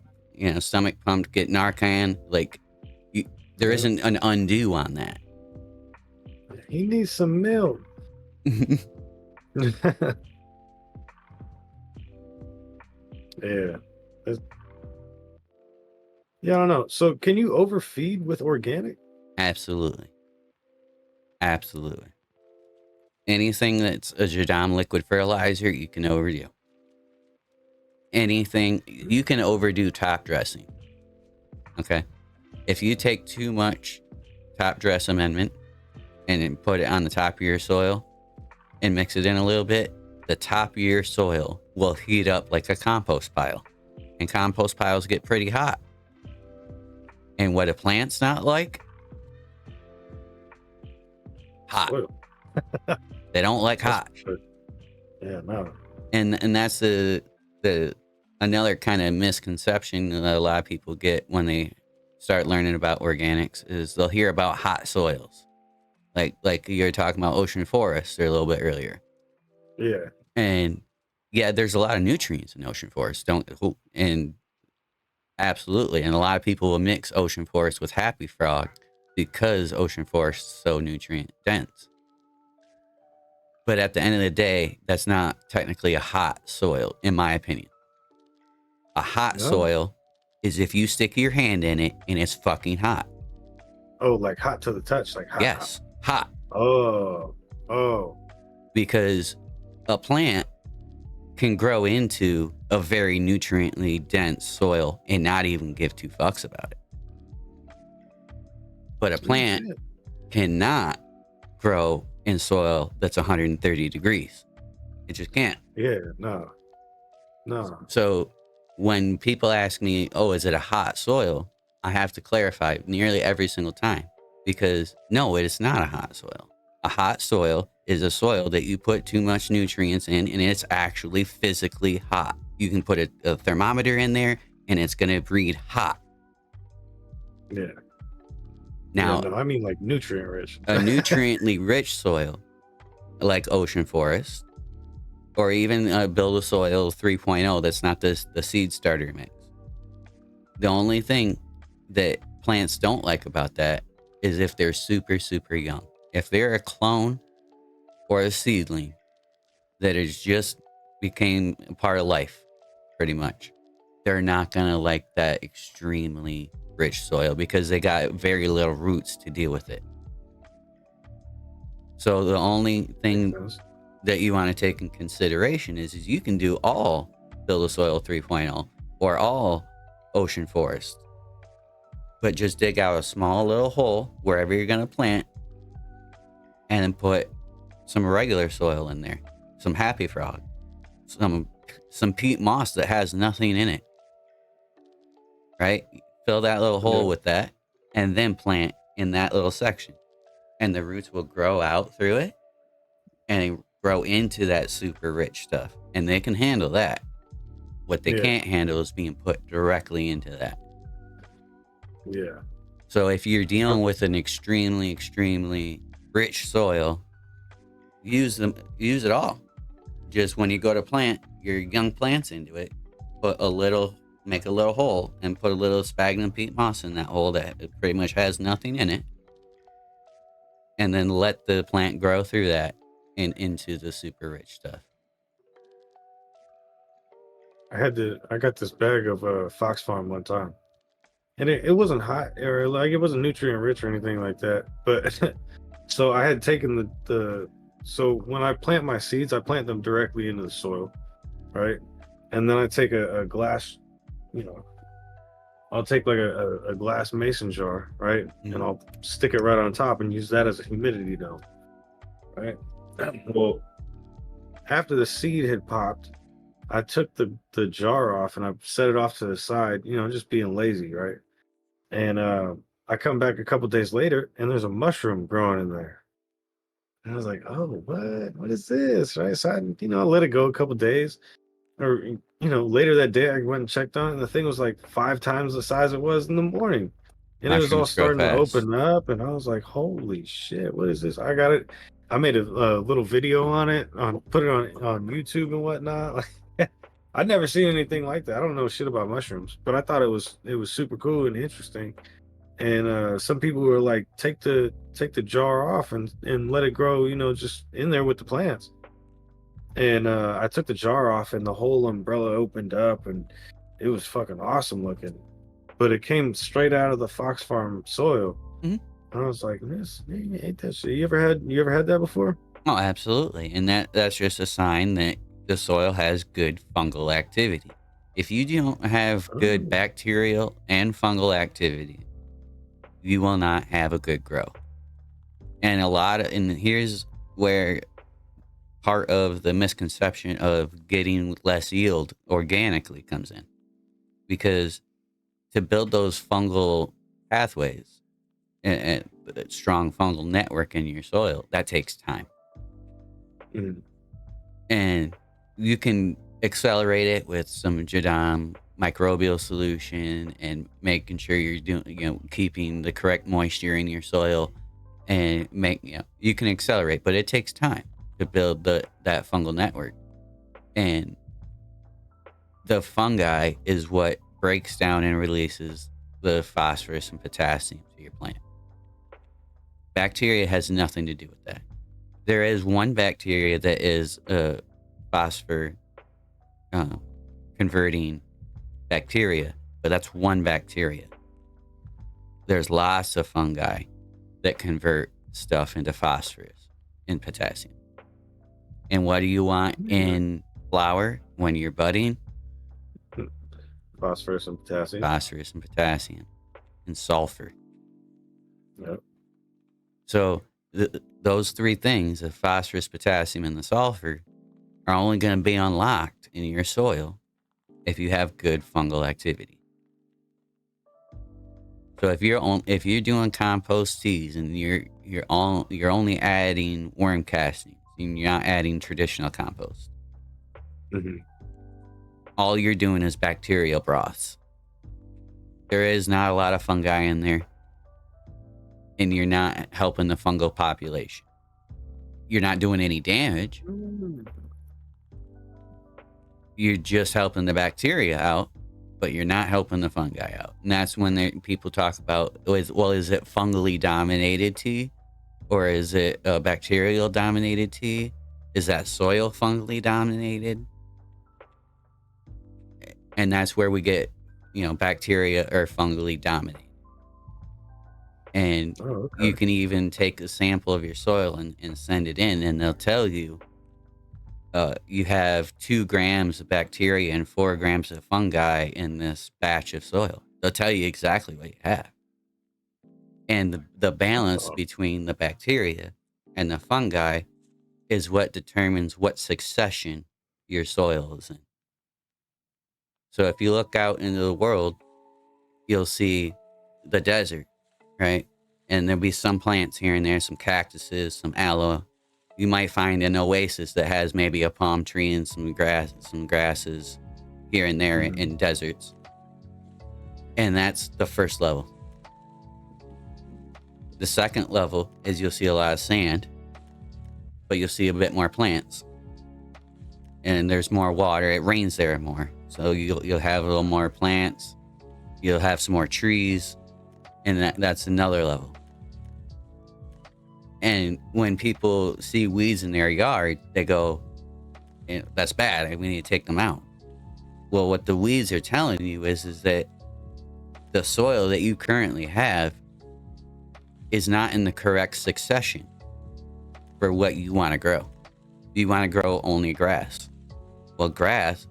stomach pumped, get Narcan. Like, there isn't an undo on that. He needs some milk. Yeah. I don't know. So can you overfeed with organic? Absolutely. Anything that's a Jadam liquid fertilizer, you can overdo. Anything, you can overdo top dressing. Okay? If you take too much top dress amendment and then put it on the top of your soil and mix it in a little bit, the top of your soil will heat up like a compost pile. And compost piles get pretty hot. And what a plant's not like? Hot. They don't like hot. Yeah, no. And that's the another kind of misconception that a lot of people get when they start learning about organics is they'll hear about hot soils. Like you were talking about ocean forests a little bit earlier. Yeah. And yeah, there's a lot of nutrients in ocean forests. And Absolutely. And a lot of people will mix ocean forest with happy frog because ocean forest is so nutrient dense. But at the end of the day, that's not technically a hot soil, in my opinion. A hot No. soil is if you stick your hand in it and it's fucking hot. Oh, like hot to the touch, like hot. Yes, hot. Oh. Because a plant can grow into a very nutriently dense soil and not even give two fucks about it. But a plant cannot grow in soil that's 130 degrees. It just can't. Yeah, no. So when people ask me, oh, is it a hot soil? I have to clarify nearly every single time, because no, it is not a hot soil. A hot soil is a soil that you put too much nutrients in and it's actually physically hot. You can put a thermometer in there and it's going to breed hot. Yeah. Now, no, I mean like nutrient rich. a nutriently rich soil like ocean forest, or even build a soil 3.0 that's not the seed starter mix. The only thing that plants don't like about that is if they're super, super young. If they're a clone or a seedling that has just became a part of life, pretty much, they're not going to like that extremely rich soil because they got very little roots to deal with it. So the only thing that you want to take in consideration is you can do all build a soil 3.0 or all ocean forest, but just dig out a small little hole wherever you're going to plant and then put some regular soil in there, some happy frog, some peat moss that has nothing in it, right? Fill that little hole with that and then plant in that little section, and the roots will grow out through it and grow into that super rich stuff, and they can handle that. What they can't handle is being put directly into that. Yeah. So if you're dealing with an extremely, extremely rich soil, use it all. Just when you go to plant your young plants into it, make a little hole and put a little sphagnum peat moss in that hole that pretty much has nothing in it, and then let the plant grow through that and into the super rich stuff. I got this bag of Fox Farm one time, and it wasn't hot or like it wasn't nutrient rich or anything like that. But so I had taken so when I plant my seeds, I plant them directly into the soil, right? And then I take a glass, I'll take like a glass mason jar, right? Mm-hmm. And I'll stick it right on top and use that as a humidity dome, right? Well, after the seed had popped, I took the jar off and I set it off to the side, just being lazy, right? And I come back a couple days later and there's a mushroom growing in there. And I was like, oh, what is this? Right. So I let it go a couple days. Or, later that day I went and checked on it and the thing was like 5 times the size it was in the morning. And it was all Mushrooms grow starting to fast. open up. And I was like, holy shit, what is this? I got it. I made a little video on it, put it on YouTube and whatnot. I'd never seen anything like that. I don't know shit about mushrooms, but I thought it was super cool and interesting. And some people were like, take the jar off and let it grow, just in there with the plants. And I took the jar off and the whole umbrella opened up and it was fucking awesome looking. But it came straight out of the Fox Farm soil. Mm-hmm. And I was like, this ain't that shit. You ever had that before? Oh, absolutely. And that's just a sign that the soil has good fungal activity. If you don't have good bacterial and fungal activity, you will not have a good growth. And here's where part of the misconception of getting less yield organically comes in. Because to build those fungal pathways and strong fungal network in your soil, that takes time. Mm. And you can accelerate it with some Jadam microbial solution and making sure you're doing, keeping the correct moisture in your soil, and you can accelerate, but it takes time to build that fungal network. And the fungi is what breaks down and releases the phosphorus and potassium to your plant. Bacteria has nothing to do with that. There is one bacteria that is a phosphor converting bacteria, but that's one bacteria. There's lots of fungi that convert stuff into phosphorus and potassium. And what do you want in flower when you're budding? Phosphorus and potassium. Phosphorus and potassium and sulfur. Yep. So those three things, the phosphorus, potassium, and the sulfur, are only going to be unlocked in your soil if you have good fungal activity. So if you're doing compost teas and you're only adding worm castings and you're not adding traditional compost, all you're doing is bacterial broths. There is not a lot of fungi in there, and you're not helping the fungal population. You're not doing any damage. You're just helping the bacteria out, but you're not helping the fungi out. And that's when people talk about, is it fungally dominated tea? Or is it a bacterial dominated tea? Is that soil fungally dominated? And that's where we get, bacteria are fungally dominated. And you can even take a sample of your soil and send it in, and they'll tell you, you have 2 grams of bacteria and 4 grams of fungi in this batch of soil. They'll tell you exactly what you have. And the balance between the bacteria and the fungi is what determines what succession your soil is in. So if you look out into the world, you'll see the desert, right? And there'll be some plants here and there, some cactuses, some aloe. You might find an oasis that has maybe a palm tree and some grasses here and there in deserts. And that's the first level. The second level is you'll see a lot of sand, but you'll see a bit more plants. And there's more water. It rains there more. So you'll have a little more plants. You'll have some more trees. And that's another level. And when people see weeds in their yard, they go, that's bad. We need to take them out. Well, what the weeds are telling you is that the soil that you currently have is not in the correct succession for what you want to grow. You want to grow only grass. Well,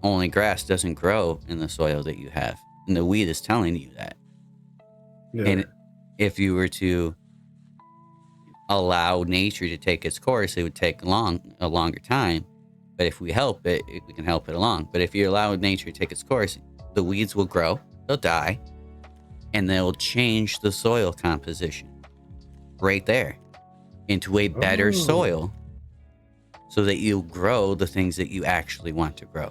only grass doesn't grow in the soil that you have. And the weed is telling you that. Yeah. And if you were to allow nature to take its course, it would take a longer time. But if we help it, we can help it along. But if you allow nature to take its course, the weeds will grow, they'll die, and they'll change the soil composition right there into a better soil so that you grow the things that you actually want to grow.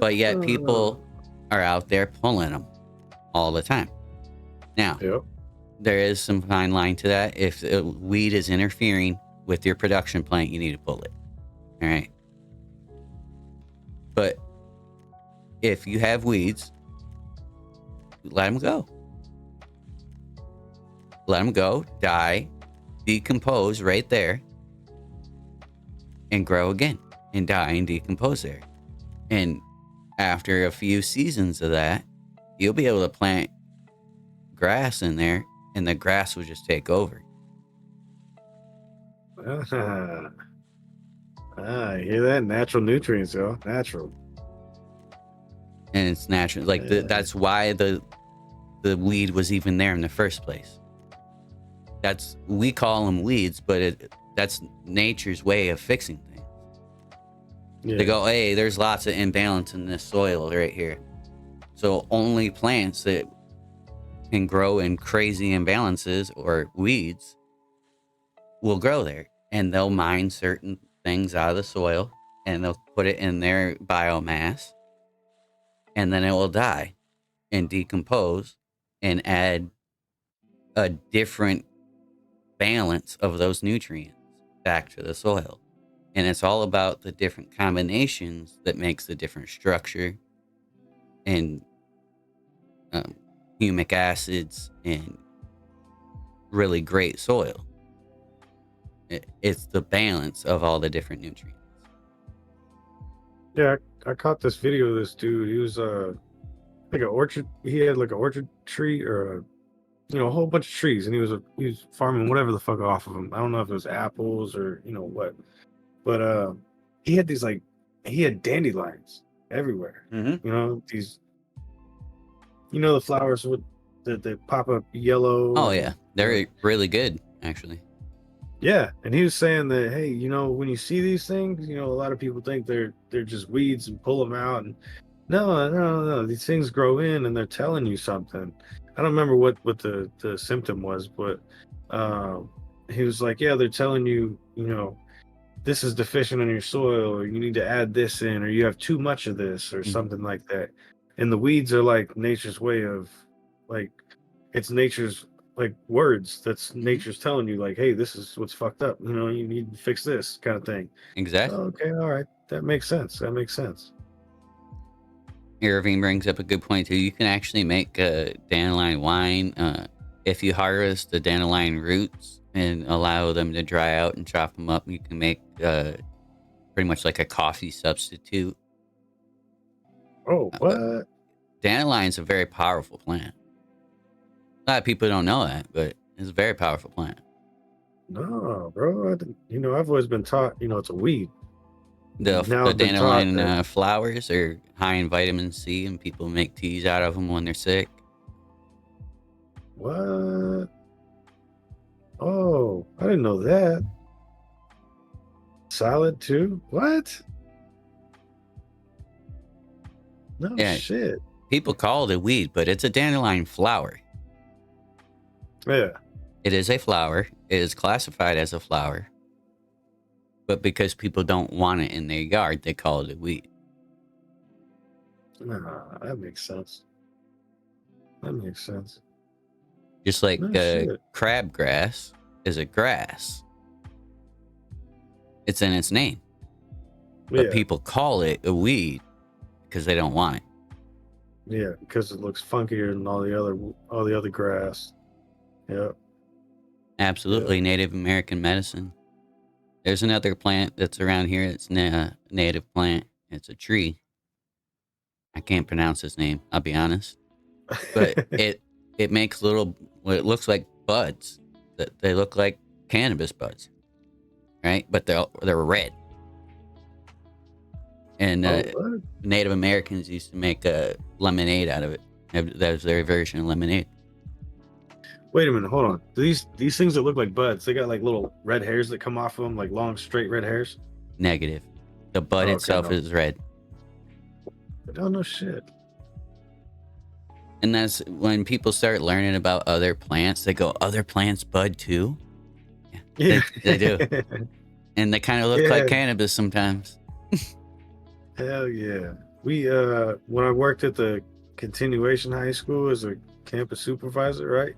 But yet people are out there pulling them all the time. Now, there is some fine line to that. If a weed is interfering with your production plant, you need to pull it. All right. But if you have weeds, let them go. Let them go, die, decompose right there, and grow again, and die and decompose there. And after a few seasons of that, you'll be able to plant grass in there, and the grass will just take over. I hear that? Natural nutrients, yo. Natural. And it's natural. Like, that's why the weed was even there in the first place. We call them weeds, but that's nature's way of fixing things. Yeah. They go, hey, there's lots of imbalance in this soil right here. So only plants that can grow in crazy imbalances or weeds will grow there. And they'll mine certain things out of the soil and they'll put it in their biomass. And then it will die and decompose and add a different balance of those nutrients back to the soil. And it's all about the different combinations that makes the different structure and humic acids and really great soil. It's the balance of all the different nutrients. Yeah, I caught this video of this dude. He was like an orchard. He had like an orchard tree or a whole bunch of trees, and he was farming whatever the fuck off of them. I don't know if it was apples or what, but he had he had dandelions everywhere. Mm-hmm. These the flowers that they pop up yellow. Oh yeah, they're really good actually. Yeah, and he was saying that, hey, when you see these things, a lot of people think they're just weeds and pull them out, and no, these things grow in and they're telling you something. I don't remember what the symptom was, but he was like, yeah, they're telling you, this is deficient in your soil, or you need to add this in, or you have too much of this, or something like that. And the weeds are like nature's way of, like, it's nature's like words. That's nature's telling you, like, hey, this is what's fucked up. You need to fix this kind of thing. Exactly. So, okay, all right, that makes sense. Irving brings up a good point too. You can actually make a dandelion wine if you harvest the dandelion roots and allow them to dry out and chop them up. You can make pretty much like a coffee substitute. Oh, what? Dandelion's a very powerful plant. A lot of people don't know that, but it's a very powerful plant. No, bro. I've always been taught, it's a weed. The I've been dandelion taught flowers are high in vitamin C, and people make teas out of them when they're sick. What? Oh, I didn't know that. Salad too? What? No Yeah. shit. People call it a weed, but it's a dandelion flower. Yeah. It is a flower. It is classified as a flower. But because people don't want it in their yard, they call it a weed. Nah, that makes sense. Just like No shit. crabgrass is a grass. It's in its name. But Yeah. people call it a weed because they don't want it. Yeah, because it looks funkier than all the other grass. Yeah. Absolutely. Yeah. Native American medicine. There's another plant that's around here. It's a native plant. It's a tree. I can't pronounce its name, I'll be honest. But it makes what looks like buds. That they look like cannabis buds, right? But they're red. And what? Native Americans used to make lemonade out of it. That was their version of lemonade. Wait a minute, hold on. These things that look like buds, they got like little red hairs that come off of them, like long, straight red hairs? Negative. The bud itself is red. Oh, no shit. And that's when people start learning about other plants. They go, other plants bud too? Yeah. They do. And they kind of look like cannabis sometimes. Hell yeah. We when I worked at the continuation high school as a campus supervisor, right?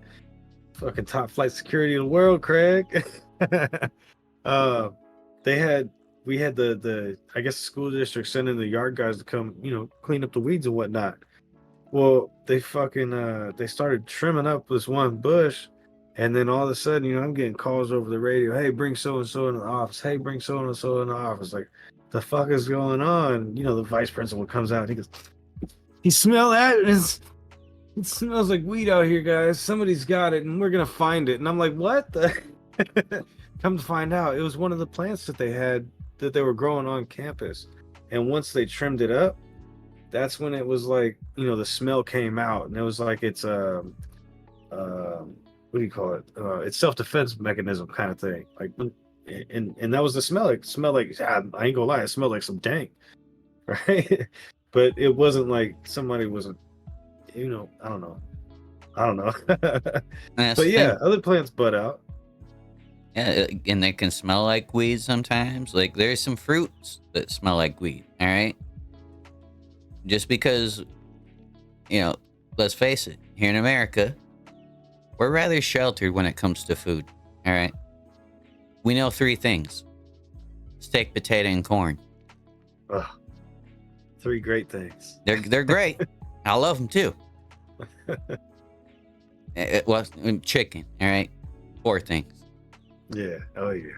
Fucking top flight security in the world, Craig. We had the I guess the school district sending the yard guys to come, clean up the weeds and whatnot. Well, they they started trimming up this one bush, and then all of a sudden, I'm getting calls over the radio. Hey, bring so and so in the office. Hey, bring so and so in the office. Like, the fuck is going on? The vice principal comes out. And he goes, "You smell that? It smells like weed out here, guys. Somebody's got it, and we're gonna find it." And I'm like, "What the?" Come to find out, it was one of the plants that they had that they were growing on campus, and once they trimmed it up, that's when it was like, the smell came out, and it was like it's what do you call it? It's self-defense mechanism kind of thing. Like, and that was the smell. It smelled like, I ain't gonna lie, it smelled like some dank, right? But it wasn't like somebody was, I don't know. But yeah, other plants bud out. Yeah, and they can smell like weed sometimes. Like, there's some fruits that smell like weed, all right? Just because, let's face it, here in America, we're rather sheltered when it comes to food, all right? We know 3 things: steak, potato, and corn. Ugh, 3 great things. They're great. I love them too. It was chicken, all right? 4 things. Yeah. Oh yeah.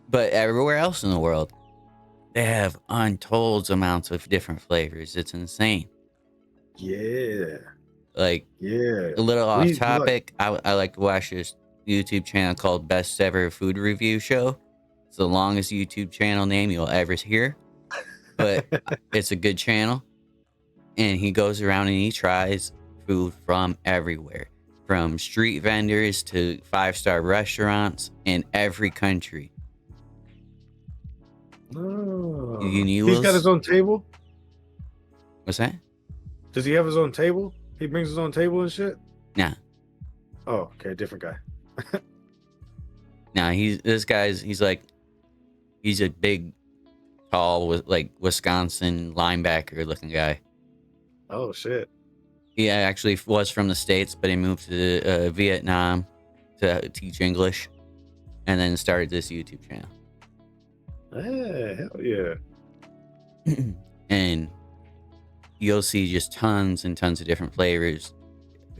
But everywhere else in the world, they have untold amounts of different flavors. It's insane. Yeah. Like, Yeah. a little off We like. topic, I like to watch this YouTube channel called Best Ever Food Review Show. It's the longest YouTube channel name you'll ever hear, but it's a good channel. And he goes around and he tries food from everywhere, from street vendors to 5-star restaurants in every country. You Oh. knew He's got his was own table. what's that? Does he have his own table? He brings his own table and shit. Nah, Oh, okay, different guy. nah. He's like he's a big, tall, with like Wisconsin linebacker looking guy. Oh shit. He actually was from the States, but he moved to Vietnam to teach English, and then started this YouTube channel. Hey, hell yeah. And you'll see just tons and tons of different flavors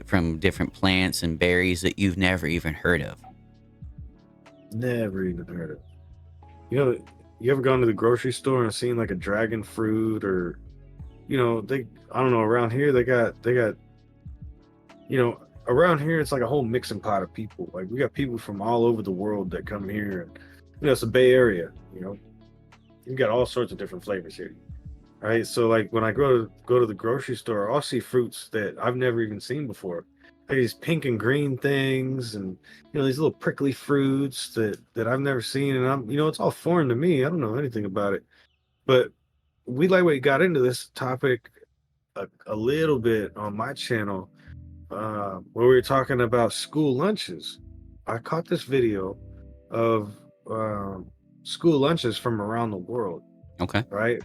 from different plants and berries that you've never even heard of. Never even heard of. You know, you ever gone to the grocery store and seen like a dragon fruit or, I don't know, around here around here it's like a whole mixing pot of people. Like we got people from all over the world that come here, and it's the Bay Area. You got all sorts of different flavors here. Right. So like when I go to the grocery store, I'll see fruits that I've never even seen before. Like these pink and green things, and these little prickly fruits that I've never seen, and it's all foreign to me. I don't know anything about it. But we lightweight got into this topic a little bit on my channel, where we were talking about school lunches. I caught this video of school lunches from around the world, Okay. right?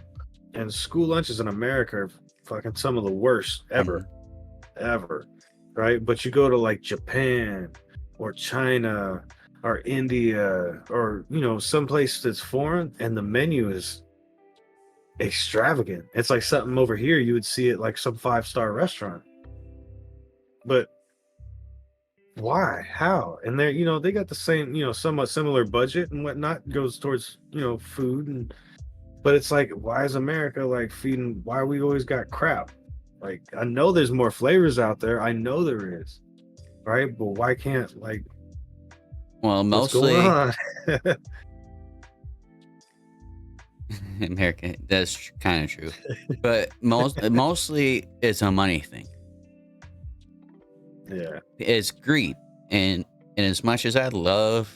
And school lunches in America are fucking some of the worst ever, ever, right? But you go to like Japan or China or India or someplace that's foreign, and the menu is extravagant. It's like something over here you would see at like some 5-star restaurant. But why? How? And they got the same, somewhat similar budget and whatnot goes towards, food. But it's like, why is America like feeding? Why we always got crap? Like, I know there's more flavors out there. I know there is, right? But why can't Well, what's going mostly on? America. That's kind of true, but mostly it's a money thing. Yeah, It's greed, and as much as I love,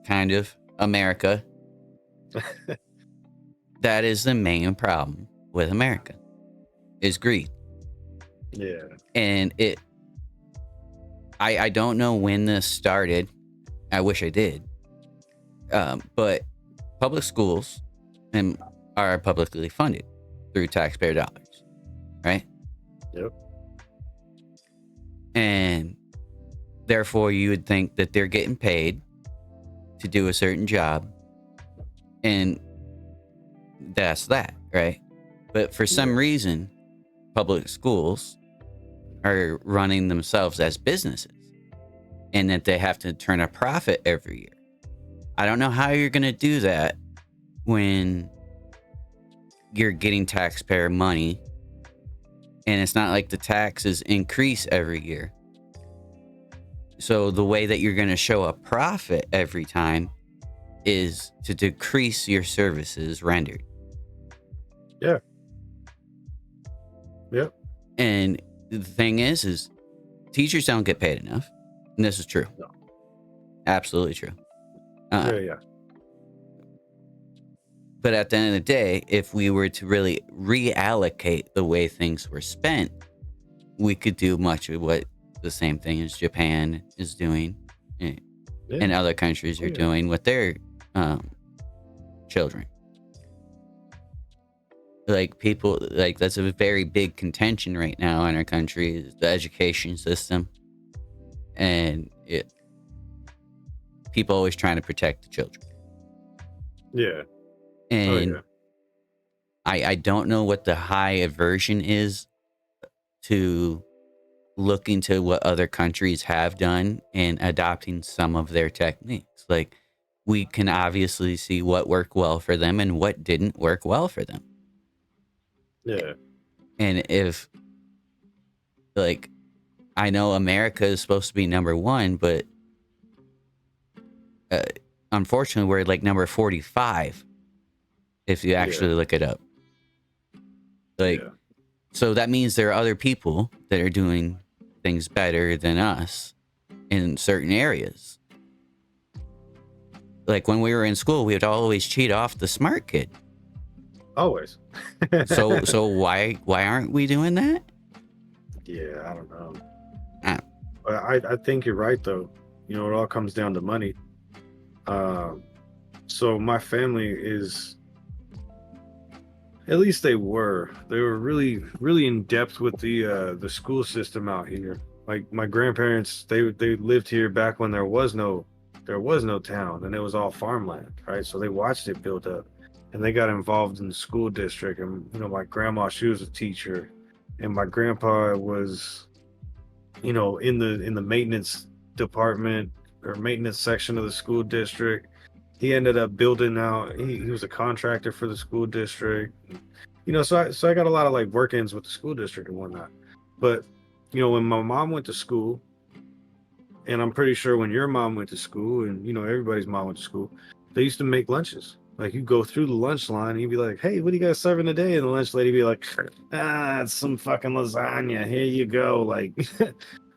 kind of America, that is the main problem with America, is greed. yeah, And I don't know when this started. I wish I did. But public schools are publicly funded through taxpayer dollars, right? yep, And therefore, you would think that they're getting paid to do a certain job, and that's that, right? But for some reason, public schools are running themselves as businesses, and that they have to turn a profit every year. I don't know how you're going to do that when you're getting taxpayer money, and it's not like the taxes increase every year. So the way that you're going to show a profit every time is to decrease your services rendered. yeah, yep, And the thing is teachers don't get paid enough. And this is true. No. Absolutely true. yeah. But at the end of the day, if we were to really reallocate the way things were spent, we could do much of what the same thing as Japan is doing, and other countries are doing with their children. Like people, like that's a very big contention right now in our country, is the education system, and people always trying to protect the children. Yeah. And I don't know what the high aversion is to look into what other countries have done and adopting some of their techniques. Like, we can obviously see what worked well for them and what didn't work well for them. Yeah. And if, like, I know America is supposed to be number one, but uh, unfortunately, we're like number 45 if you Yeah. actually look it up. Like, Yeah. so that means there are other people that are doing things better than us in certain areas. Like when we were in school, we would always cheat off the smart kid. Always. So why aren't we doing that? Yeah, I don't know. Uh, But I think you're right though. You know, it all comes down to money. Um, so my family is, at least they were really really in depth with the school system out here. Like my grandparents, they lived here back when there was no town and it was all farmland, right? So they watched it build up and they got involved in the school district. And you know, my grandma, she was a teacher, and my grandpa was, you know, in the maintenance department or maintenance section of the school district. He ended up building out. He was a contractor for the school district. You know, so I got a lot of like work-ins with the school district and whatnot. But you know, when my mom went to school, and I'm pretty sure when your mom went to school, and you know everybody's mom went to school, they used to make lunches. Like you go through the lunch line, and you'd be like, "Hey, what are you guys serving today?" And the lunch lady be like, "Ah, it's some fucking lasagna. Here you go." Like,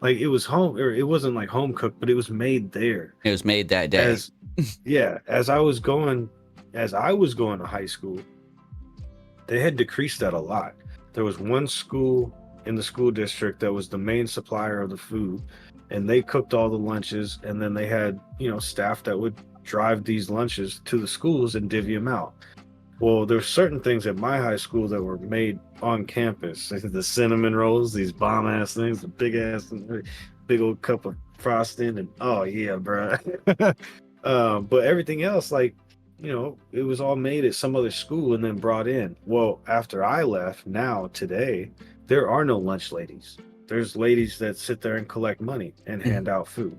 like it was home, or it wasn't like home cooked, but it was made there. it was made that day. As yeah, as I was going to high school, they had decreased that a lot. There was one school in the school district that was the main supplier of the food, and they cooked all the lunches, and then they had, you know, staff that would drive these lunches to the schools and divvy them out. Well, there's certain things at my high school that were made on campus. The cinnamon rolls, these bomb ass things, the big ass, big old cup of frosting, and oh yeah, bro. But everything else, like, you know, it was all made at some other school and then brought in. Well, after I left, now today, there are no lunch ladies. There's ladies that sit there and collect money and hand out food.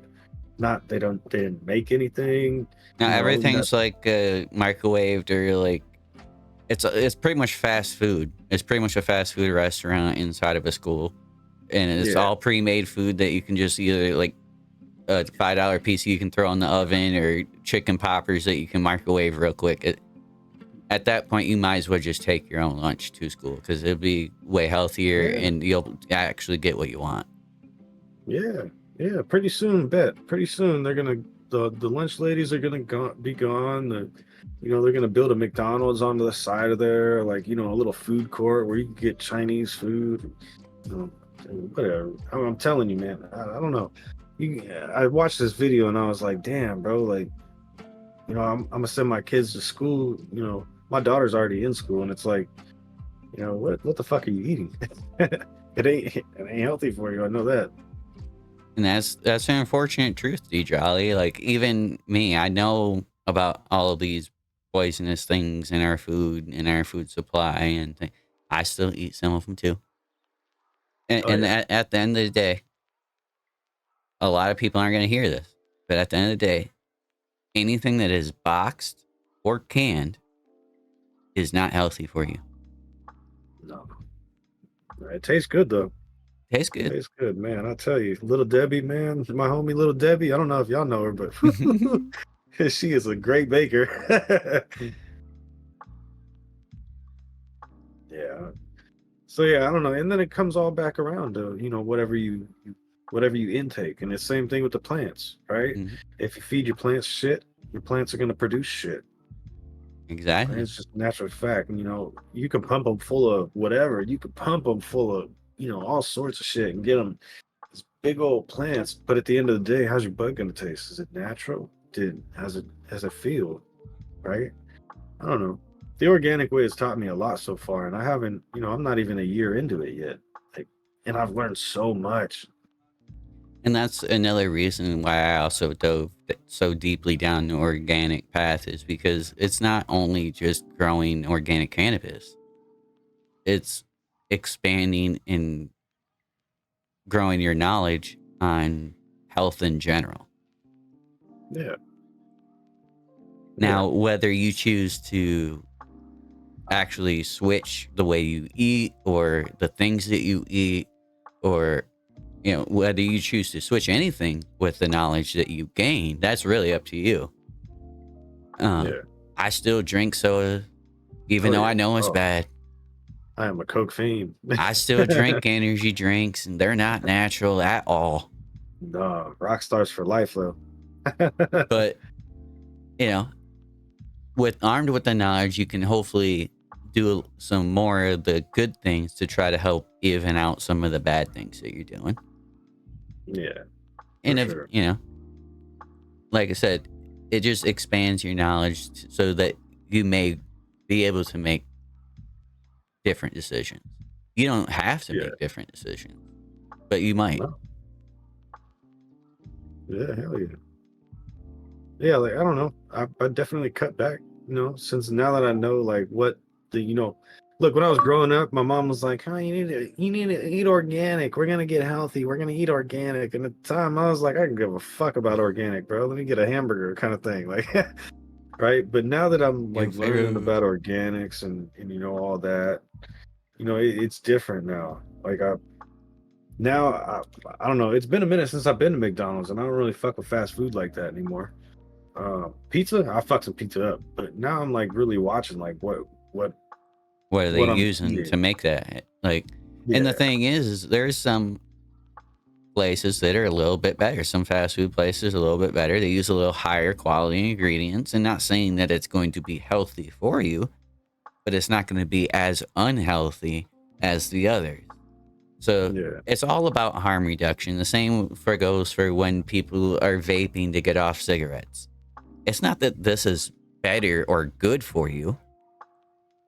Not they didn't make anything, Now you know, everything's like microwaved or like it's pretty much fast food. It's pretty much a fast food restaurant inside of a school, and it's yeah. all pre-made food that you can just either like a $5 piece you can throw in the oven or chicken poppers that you can microwave real quick. At that point, you might as well just take your own lunch to school because it'll be way healthier Yeah. and you'll actually get what you want. Yeah, yeah. Pretty soon they're gonna the lunch ladies are gonna be gone. You know, they're gonna build a McDonald's onto the side of there, like, you know, a little food court where you can get Chinese food. You know, whatever. I'm telling you, man. I don't know. I watched this video and I was like, damn, bro. Like, you know, I'm gonna send my kids to school. You know, my daughter's already in school, and it's like, you know, what the fuck are you eating? It ain't healthy for you. I know that. And that's an unfortunate truth, D Jolly. Like even me, I know about all of these poisonous things in our food supply, and I still eat some of them too. Oh And yeah. at the end of the day, a lot of people aren't going to hear this, but at the end of the day, anything that is boxed or canned is not healthy for you. No. It tastes good though. Tastes good. Tastes good, man. I tell you, Little Debbie, man, my homie Little Debbie. I don't know if y'all know her, but she is a great baker. Yeah. So yeah, I don't know. And then it comes all back around to, you know, whatever you intake. And it's same thing with the plants, right? Mhm. If you feed your plants shit, your plants are gonna produce shit. Right? Exactly. It's just a natural fact. And, you know, you can pump them full of whatever. You can pump them full of, you know, all sorts of shit and get them these big old plants. But at the end of the day, how's your bud gonna taste? Is it natural? How's it feel? Right? I don't know. The organic way has taught me a lot so far, and I haven't, you know, I'm not even a year into it yet. Like, and I've learned so much. And that's another reason why I also dove so deeply down the organic path is because it's not only just growing organic cannabis, it's expanding and growing your knowledge on health in general. Yeah. Now, whether you choose to actually switch the way you eat or the things that you eat, or whether you choose to switch anything with the knowledge that you gain, that's really up to you. Yeah. I still drink soda, even Oh though yeah. I know it's Oh, bad. I am a Coke fiend. I still drink energy drinks, and they're not natural at all. No, rock stars for life though. But you know, armed with the knowledge, you can hopefully do some more of the good things to try to help even out some of the bad things that you're doing. Yeah, for And if sure. like I said, it just expands your knowledge so that you may be able to make different decisions. You don't have to Yeah. make different decisions, but you might. No. Yeah, hell yeah. Yeah, like I don't know. I definitely cut back, since now that I know like what the look, when I was growing up, my mom was like, "Oh, you need to eat organic. We're gonna get healthy. We're gonna eat organic." And at the time I was like, I can give a fuck about organic, bro. Let me get a hamburger kind of thing. Like right. But now that I'm like learning Food. about organics and all that, it's different now. Like I don't know. It's been a minute since I've been to McDonald's, and I don't really fuck with fast food like that anymore. Pizza, I fuck some pizza up, but now I'm like really watching like what What are they what I'm using to eating. make that? Like, and the Yeah, thing is there's some places that are a little bit better. Some fast food places are a little bit better. They use a little higher quality ingredients, and not saying that it's going to be healthy for you, but it's not going to be as unhealthy as the others. So yeah. it's all about harm reduction. The same goes for when people are vaping to get off cigarettes. It's not that this is better or good for you,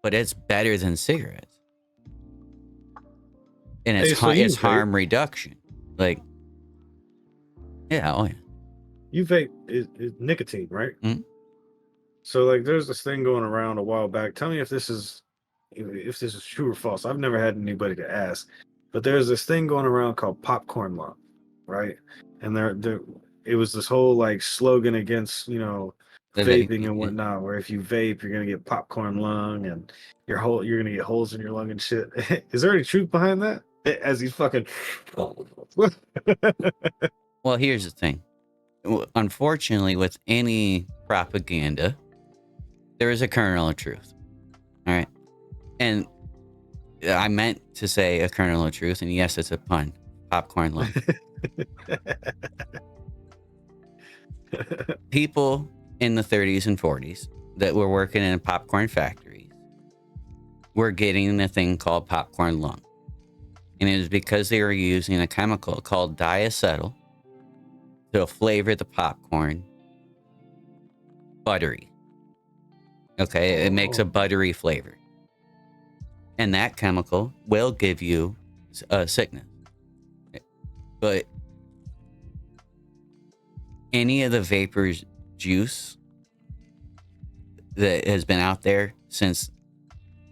but it's better than cigarettes, and Hey, so it's you vape? harm reduction. Like, yeah, oh yeah. You vape is nicotine, right? Mhm. So like, there's this thing going around a while back. Tell me if this is true or false. I've never had anybody to ask, but there's this thing going around called popcorn lung, right? And there it was this whole like slogan against The vaping vaping, and yeah. whatnot, where if you vape, you're gonna get popcorn lung and you're gonna get holes in your lung and shit. Is there any truth behind that? As he's fucking. Well, here's the thing. Unfortunately, with any propaganda, there is a kernel of truth. All right. And I meant to say a kernel of truth. And yes, it's a pun. Popcorn lung. People in the 30s and 40s that were working in popcorn factories were getting a thing called popcorn lung. And it was because they were using a chemical called diacetyl to flavor the popcorn buttery. Okay. It makes a Oh, buttery flavor. And that chemical will give you a sickness. But any of the vapors juice that has been out there since,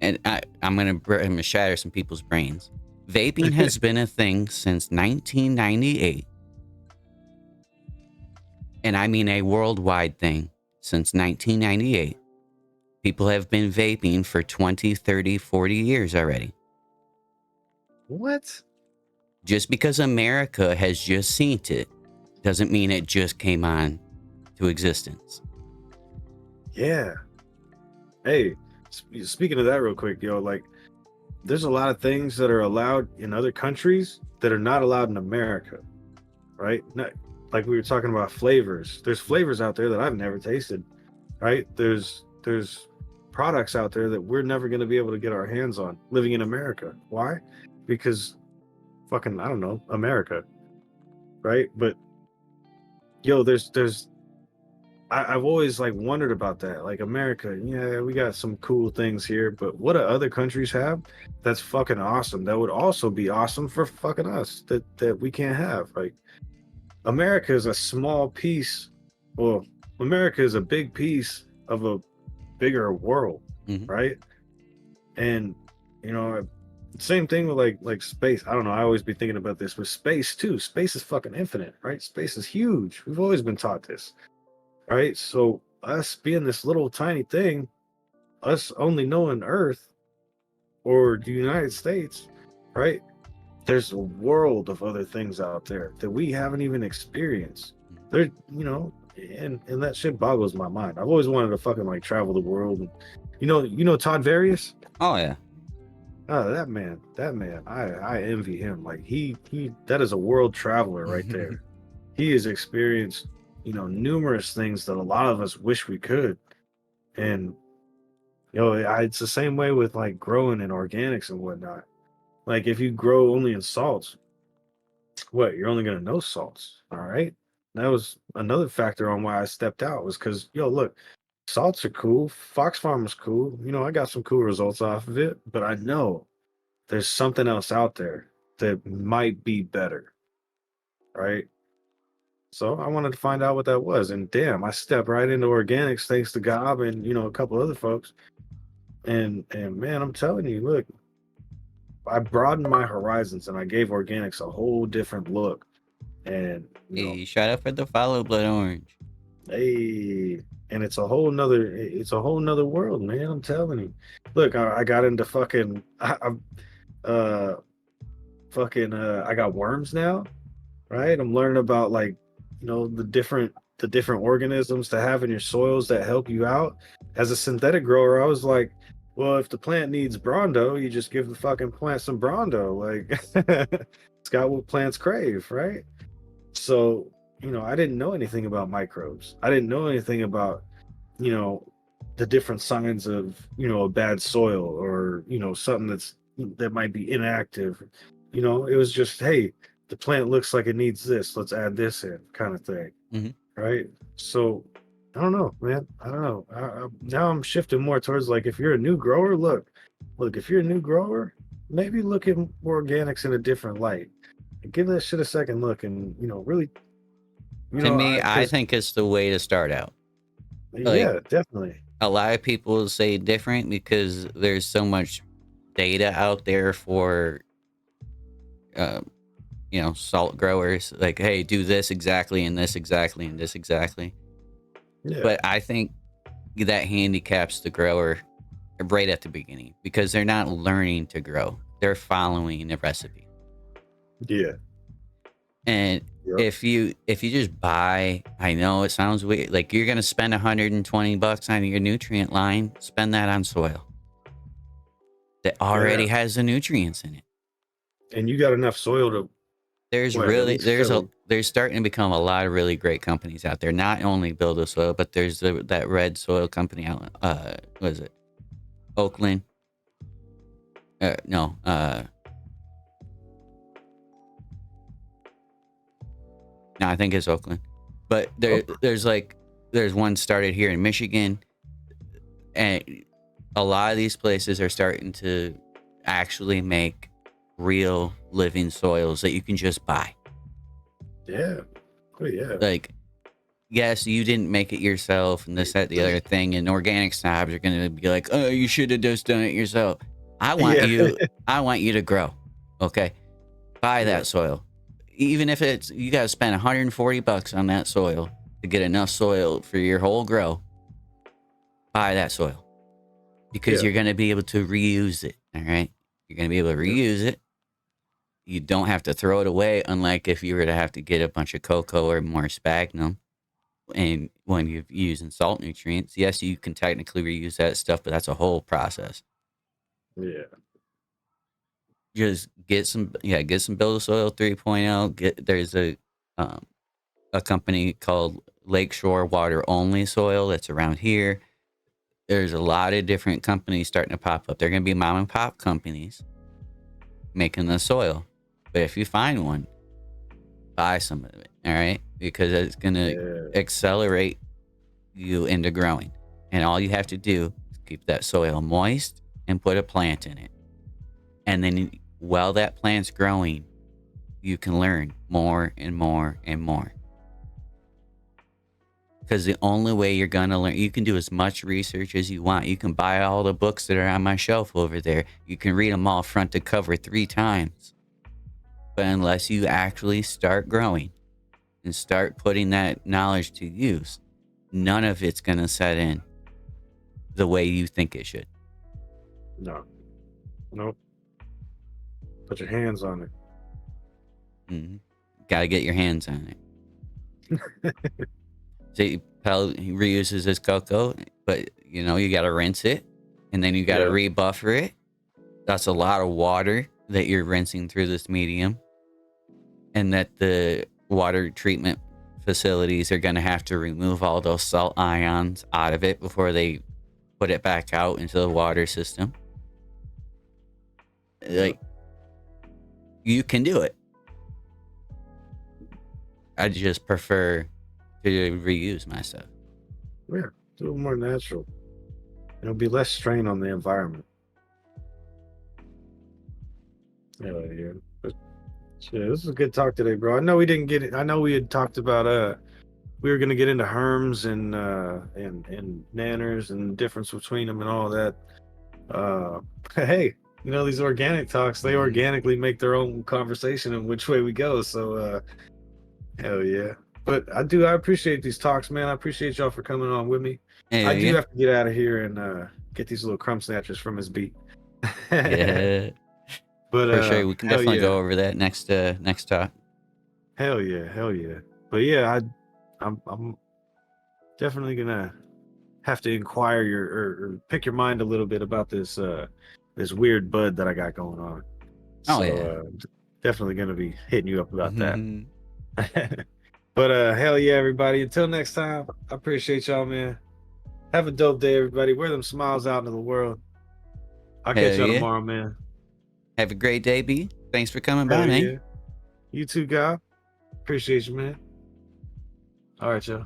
and I'm gonna shatter some people's brains. Vaping has been a thing since 1998, and I mean a worldwide thing since 1998. People have been vaping for 20, 30, 40 years already. what? Just because America has just seen it doesn't mean it just came on to existence. Yeah. Hey, speaking of that real quick, like there's a lot of things that are allowed in other countries that are not allowed in America, right? Like we were talking about flavors. There's flavors out there that I've never tasted, right? There's products out there that we're never going to be able to get our hands on living in America. Why? Because fucking I don't know, America, right? But there's I've always like wondered about that. Like America, yeah, we got some cool things here, but what do other countries have that's fucking awesome? That would also be awesome for fucking us that we can't have. Like America is a small piece. Well, America is a big piece of a bigger world, Mhm. right? And you know, Same thing with like space. I don't know. I always be thinking about this with space too. Space is fucking infinite, right? Space is huge. We've always been taught this, right? So us being this little tiny thing, us only knowing Earth or the United States, right? There's a world of other things out there that we haven't even experienced. There, and that shit boggles my mind. I've always wanted to fucking like travel the world. And, Todd Various. Oh yeah. Oh, that man, I envy him. Like that is a world traveler right there. He has experienced, numerous things that a lot of us wish we could. And it's the same way with like growing in organics and whatnot. Like if you grow only in salts, what you're only gonna know salts. All right. That was another factor on why I stepped out was because look, salts are cool. Fox Farm is cool. I got some cool results off of it, but I know there's something else out there that might be better, right? So I wanted to find out what that was, and damn, I stepped right into organics thanks to Gob and a couple other folks. And man, I'm telling you, look, I broadened my horizons and I gave organics a whole different look. And Hey, shout out for the follow, Blood Orange. hey, and it's a whole nother world, man. I'm telling you. Look, I got into fucking uh I got worms now, right? I'm learning about like, the different organisms to have in your soils that help you out. As a synthetic grower, I was like, well, if the plant needs Brondo, you just give the fucking plant some Brondo. Like it's got what plants crave, right? So, I didn't know anything about microbes. I didn't know anything about, you know, the different signs of, a bad soil or, something that might be inactive. It was just, hey, the plant looks like it needs this. Let's add this in, kind of thing. Mm-hmm. Right. So I don't know, man. I don't know. Now I'm shifting more towards like if you're a new grower, look, if you're a new grower, maybe look at organics in a different light. Give that shit a second look and, really, To me, I because think it's the way to start out. Like yeah, definitely. a lot of people say different because there's so much data out there for, uh, salt growers. Like, hey, do this exactly and this exactly and this exactly. Yeah. But I think that handicaps the grower right at the beginning because they're not learning to grow. They're following the recipe. Yeah. And Yep. if you just buy, I know it sounds weird, like you're gonna spend $120 on your nutrient line, spend that on soil that Yeah. already has the nutrients in it. And you got enough soil to There's what, at really least fill. there's starting to become a lot of really great companies out there. Not only build a soil, but there's that red soil company out. What is it? Oakland. No. No, I think it's Oakland. But Oh, there's one started here in Michigan, and a lot of these places are starting to actually make real living soils that you can just buy. yeah. Oh, yeah. Like, yes, you didn't make it yourself, and this, that, the other thing, and organic snobs are going to be like, "Oh, you should have just done it yourself." I want Yeah. you. I want you to grow. Okay, buy Yeah. that soil, even if it's you got to spend $140 on that soil to get enough soil for your whole grow. Buy that soil because Yeah. you're going to be able to reuse it. All right, you're going to be able to Yeah. reuse it. You don't have to throw it away, unlike if you were to have to get a bunch of cocoa or more sphagnum. And when you're using salt nutrients, yes, you can technically reuse that stuff, but that's a whole process. Yeah. Just get some build a soil 3.0. There's a company called Lakeshore Water Only Soil that's around here. There's a lot of different companies starting to pop up. They're going to be mom and pop companies making the soil. But if you find one, buy some of it, all right? Because it's going to Yeah. accelerate you into growing. And all you have to do is keep that soil moist and put a plant in it. And then while that plant's growing, you can learn more and more and more. Because the only way you're going to learn, you can do as much research as you want. You can buy all the books that are on my shelf over there. You can read them all front to cover 3 times. But unless you actually start growing and start putting that knowledge to use, none of it's going to set in the way you think it should. No. Nope. Put your hands on it. Got to get your hands on it. See, Pell reuses his cocoa, but you got to rinse it, and then you got to rebuffer it. That's a lot of water that you're rinsing through this medium, and that the water treatment facilities are going to have to remove all those salt ions out of it before they put it back out into the water system. Like, you can do it. I just prefer to reuse my stuff. Yeah, do it more natural. It'll be less strain on the environment. Yeah. But, yeah, this is a good talk today, bro. I know we didn't get it. I know we had talked about we were gonna get into herms and nanners and the difference between them and all that. Hey, these organic talks, they organically make their own conversation and which way we go. So hell yeah. But I appreciate these talks, man. I appreciate y'all for coming on with me. I do have to get out of here and get these little crumb snatchers from his beat. Yeah. But for sure, we can definitely go over that next talk. Hell yeah. But yeah, I'm definitely gonna have to inquire or pick your mind a little bit about this this weird bud that I got going on. Definitely gonna be hitting you up about that. But hell yeah, everybody. Until next time, I appreciate y'all, man. Have a dope day, everybody. Wear them smiles out into the world. I'll catch y'all tomorrow, man. Have a great day, B. Thanks for coming by, man. You too, guy. Appreciate you, man. All right, y'all.